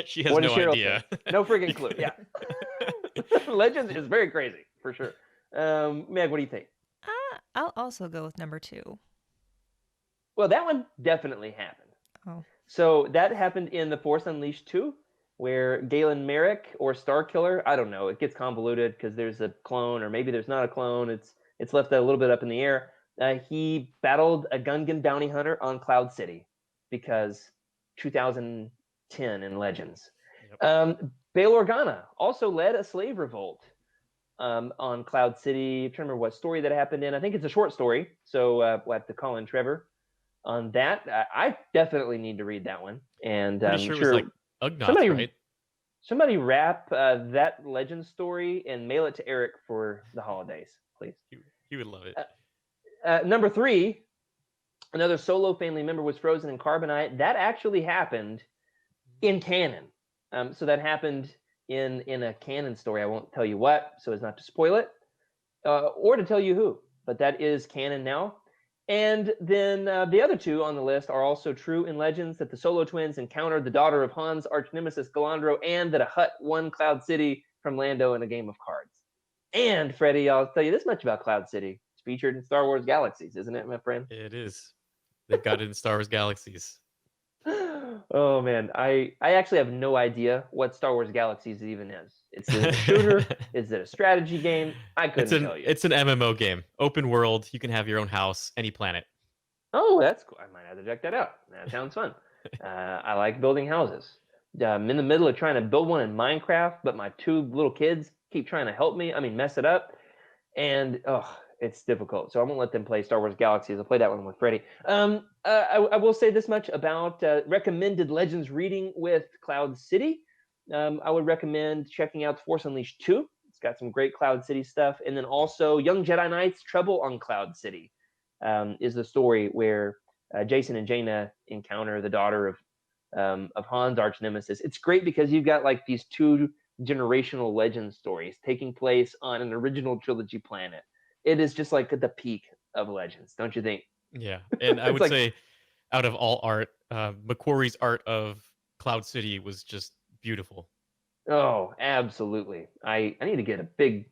She has no idea. Say? No freaking clue. Yeah. Legends is very crazy, for sure. Meg, what do you think? I'll also go with number 2. Well, that one definitely happened. Oh. So that happened in The Force Unleashed 2, where Galen Merrick or Starkiller, I don't know, it gets convoluted because there's a clone or maybe there's not a clone. It's left a little bit up in the air. He battled a Gungan bounty hunter on Cloud City because 2010 in Legends. Yep. Bail Organa also led a slave revolt on Cloud City. I'm trying to remember what story that happened in. I think it's a short story, so we'll have to call in Trevor on that. I definitely need to read that one. And pretty sure it was like Ugnaughts, right? Somebody wrap that Legend story and mail it to Eric for the holidays, please. He would love it. Number 3, another Solo family member was frozen in carbonite. That actually happened in canon. So that happened in a canon story. I won't tell you what, so as not to spoil it, or to tell you who. But that is canon now. And then the other 2 on the list are also true in Legends, that the Solo twins encountered the daughter of Han's arch nemesis Galandro, and that a Hutt won Cloud City from Lando in a game of cards. And Freddie, I'll tell you this much about Cloud City. It's featured in Star Wars Galaxies, isn't it, my friend? It is. They've got it in Star Wars Galaxies. Oh man, I actually have no idea what Star Wars Galaxies even is. Is it a shooter? Is it a strategy game? I couldn't tell you. It's an MMO game. Open world. You can have your own house, any planet. Oh, that's cool. I might have to check that out. That sounds fun. I like building houses. I'm in the middle of trying to build one in Minecraft, but my 2 little kids keep trying to help me. I mean, mess it up. And it's difficult. So I won't let them play Star Wars Galaxies. I'll play that one with Freddie. I will say this much about recommended Legends reading with Cloud City. I would recommend checking out The Force Unleashed 2. It's got some great Cloud City stuff. And then also Young Jedi Knights Trouble on Cloud City is the story where Jason and Jaina encounter the daughter of Han's arch nemesis. It's great because you've got like these 2 generational legend stories taking place on an original trilogy planet. It is just like at the peak of Legends, don't you think? Yeah, and I would say out of all art, McQuarrie's art of Cloud City was just beautiful. Oh, absolutely. I need to get a big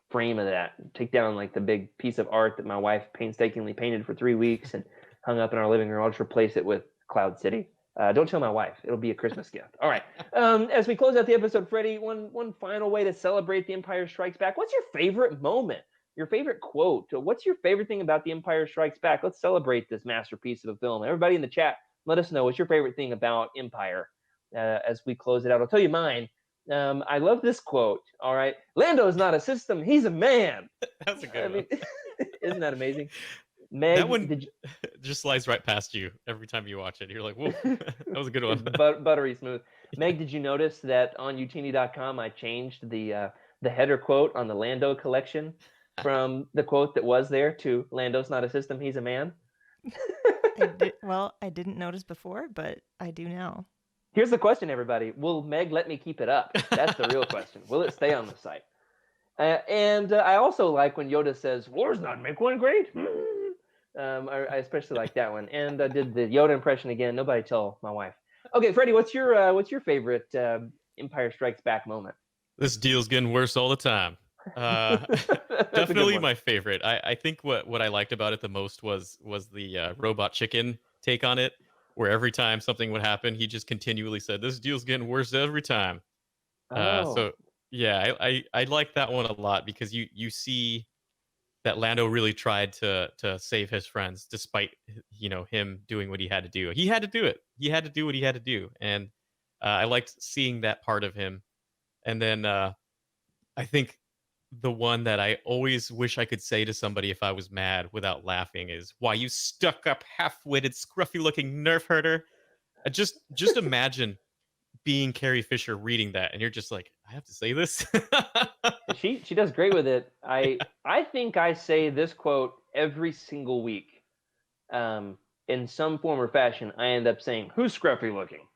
frame of that, take down like the big piece of art that my wife painstakingly painted for 3 weeks and hung up in our living room. I'll just replace it with Cloud City. Don't tell my wife. It'll be a Christmas gift. All right. As we close out the episode, Freddie, one final way to celebrate The Empire Strikes Back. What's your favorite moment? Your favorite quote? What's your favorite thing about The Empire Strikes Back? Let's celebrate this masterpiece of a film. Everybody in the chat, let us know what's your favorite thing about Empire as we close it out. I'll tell you mine. I love this quote. All right. Lando is not a system. He's a man. That's a good one. Isn't that amazing? Meg, that one just slides right past you every time you watch it. You're like, whoa, that was a good one. Buttery smooth. Meg, did you notice that on Youtini.com I changed the header quote on the Lando collection from the quote that was there to Lando's not a system, he's a man? I didn't notice before, but I do now. Here's the question, everybody. Will Meg let me keep it up? That's the real question. Will it stay on the site? And I also like when Yoda says, "Wars not make one great." I especially like that one. And I did the Yoda impression again. Nobody tell my wife. Okay, Freddie, what's your favorite Empire Strikes Back moment? This deal's getting worse all the time. Definitely my favorite. I think what I liked about it the most was the robot chicken take on it, where every time something would happen, he just continually said, "This deal's getting worse every time." Oh, So yeah, I like that one a lot because you see that Lando really tried to save his friends despite him doing what he had to do. He had to do it. He had to do what he had to do, and I liked seeing that part of him. And then I think the one that I always wish I could say to somebody if I was mad without laughing is, "Why, you stuck up, half-witted, scruffy-looking nerf herder." Just imagine being Carrie Fisher reading that, and you're just like, "I have to say this." she does great with it. I think I say this quote every single week. In some form or fashion, I end up saying, "Who's scruffy looking?"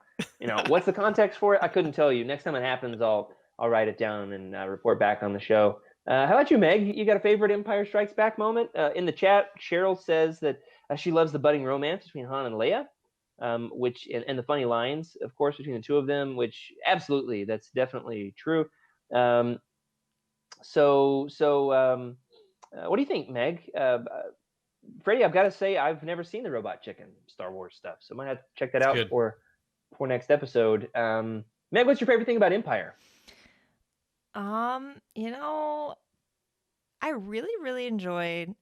What's the context for it? I couldn't tell you. Next time it happens, I'll write it down and report back on the show. How about you, Meg? You got a favorite Empire Strikes Back moment? In the chat, Cheryl says that she loves the budding romance between Han and Leia, which and the funny lines, of course, between the two of them, which absolutely, that's definitely true. What do you think, Meg? Freddie, I've got to say, I've never seen the Robot Chicken Star Wars stuff, so I might have to check that out good. for next episode. Meg, what's your favorite thing about Empire? I really, really enjoyed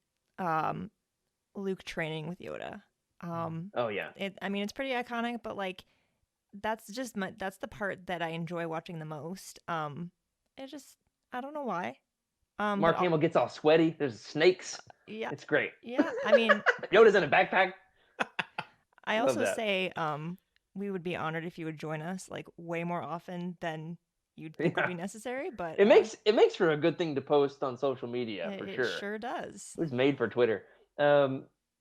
Luke training with Yoda. Oh yeah. It's pretty iconic, but like that's the part that I enjoy watching the most. I don't know why. Mark Hamill gets all sweaty. There's snakes. Yeah. It's great. Yeah. Yoda's in a backpack. I also say we would be honored if you would join us like way more often than you'd think would be necessary, but it makes for a good thing to post on social media for sure. It sure does. It was made for Twitter.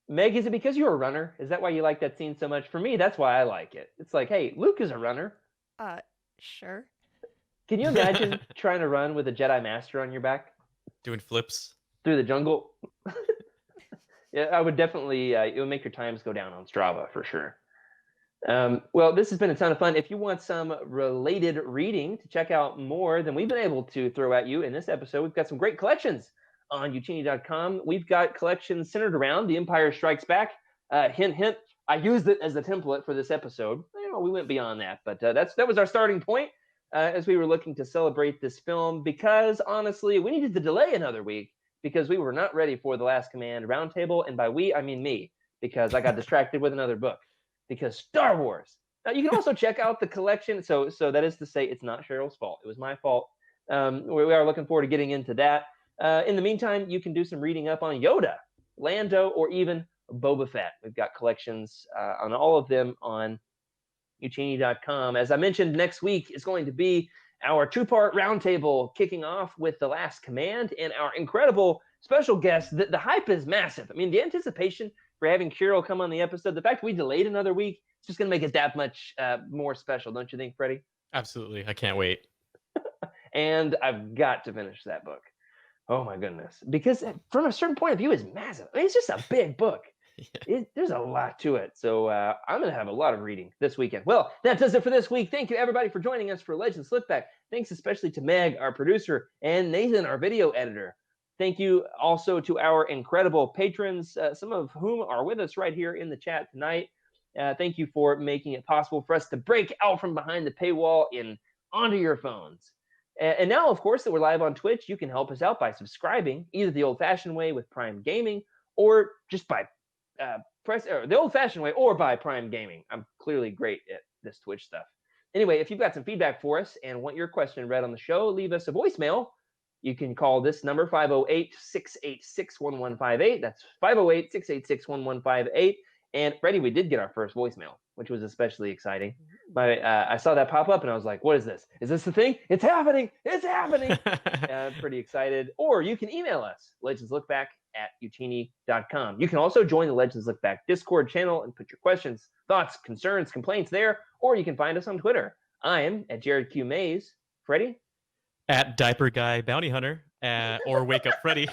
Meg, is it because you're a runner? Is that why you like that scene so much? For me, that's why I like it. It's like, hey, Luke is a runner. Sure. Can you imagine trying to run with a Jedi Master on your back? Doing flips through the jungle? Yeah, I would definitely, it would make your times go down on Strava for sure. Well, this has been a ton of fun. If you want some related reading to check out more than we've been able to throw at you in this episode, we've got some great collections on Youtini.com. We've got collections centered around The Empire Strikes Back. Hint, hint, I used it as a template for this episode. We went beyond that, but that was our starting point as we were looking to celebrate this film because, honestly, we needed to delay another week because we were not ready for The Last Command Roundtable. And by we, I mean me, because I got distracted with another book. Because Star Wars. Now, you can also check out the collection. So that is to say, it's not Cheryl's fault. It was my fault. We are looking forward to getting into that. In the meantime, you can do some reading up on Yoda, Lando, or even Boba Fett. We've got collections on all of them on Youtini.com. As I mentioned, next week is going to be our two-part roundtable kicking off with The Last Command and our incredible special guest. The hype is massive. The anticipation for having Kirill come on the episode, the fact we delayed another week, it's just going to make it that much more special, don't you think, Freddie? Absolutely. I can't wait. And I've got to finish that book. Oh, my goodness. Because from a certain point of view, it's massive. It's just a big book. Yeah. There's a lot to it. So I'm going to have a lot of reading this weekend. Well, that does it for this week. Thank you, everybody, for joining us for Legends Lookback. Thanks especially to Meg, our producer, and Nathan, our video editor. Thank you also to our incredible patrons, some of whom are with us right here in the chat tonight. Thank you for making it possible for us to break out from behind the paywall and onto your phones. And now, of course, that we're live on Twitch, you can help us out by subscribing, either the old-fashioned way with Prime Gaming, or just by the old-fashioned way, or by Prime Gaming. I'm clearly great at this Twitch stuff. Anyway, if you've got some feedback for us and want your question read on the show, leave us a voicemail. You can call this number, 508-686-1158. That's 508-686-1158. And Freddie, we did get our first voicemail, which was especially exciting. I saw that pop up and I was like, what is this? Is this the thing? It's happening. It's happening. I'm pretty excited. Or you can email us, legendslookback@youtini.com. You can also join the Legends Look Back Discord channel and put your questions, thoughts, concerns, complaints there, or you can find us on Twitter. I am at Jared Q. Mays. Freddie? At Diaper Guy Bounty Hunter, or Wake Up Freddy.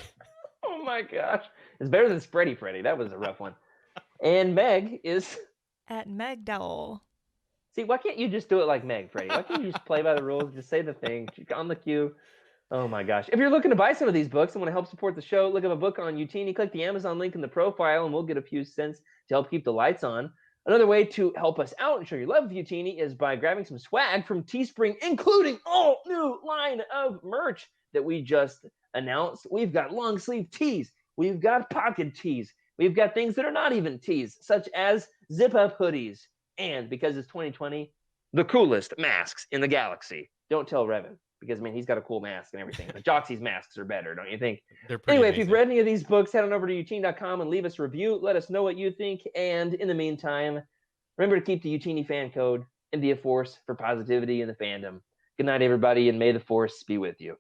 Oh my gosh. It's better than Spready Freddy. That was a rough one. And Meg is... At Meg Dowell. See, why can't you just do it like Meg, Freddie? Why can't you just play by the rules? Just say the thing on the cue. Oh my gosh. If you're looking to buy some of these books and want to help support the show, look up a book on Youtini. Click the Amazon link in the profile and we'll get a few cents to help keep the lights on. Another way to help us out and show your love of Youtini is by grabbing some swag from Teespring, including all new line of merch that we just announced. We've got long sleeve tees. We've got pocket tees. We've got things that are not even tees, such as zip up hoodies. And because it's 2020, the coolest masks in the galaxy. Don't tell Revan, because, man, he's got a cool mask and everything. But Joxy's masks are better, don't you think? They're pretty Anyway, amazing. if you've read any of these books, head on over to youtini.com and leave us a review. Let us know what you think. And in the meantime, remember to keep the Youtini fan code and be a force for positivity in the fandom. Good night, everybody, and may the force be with you.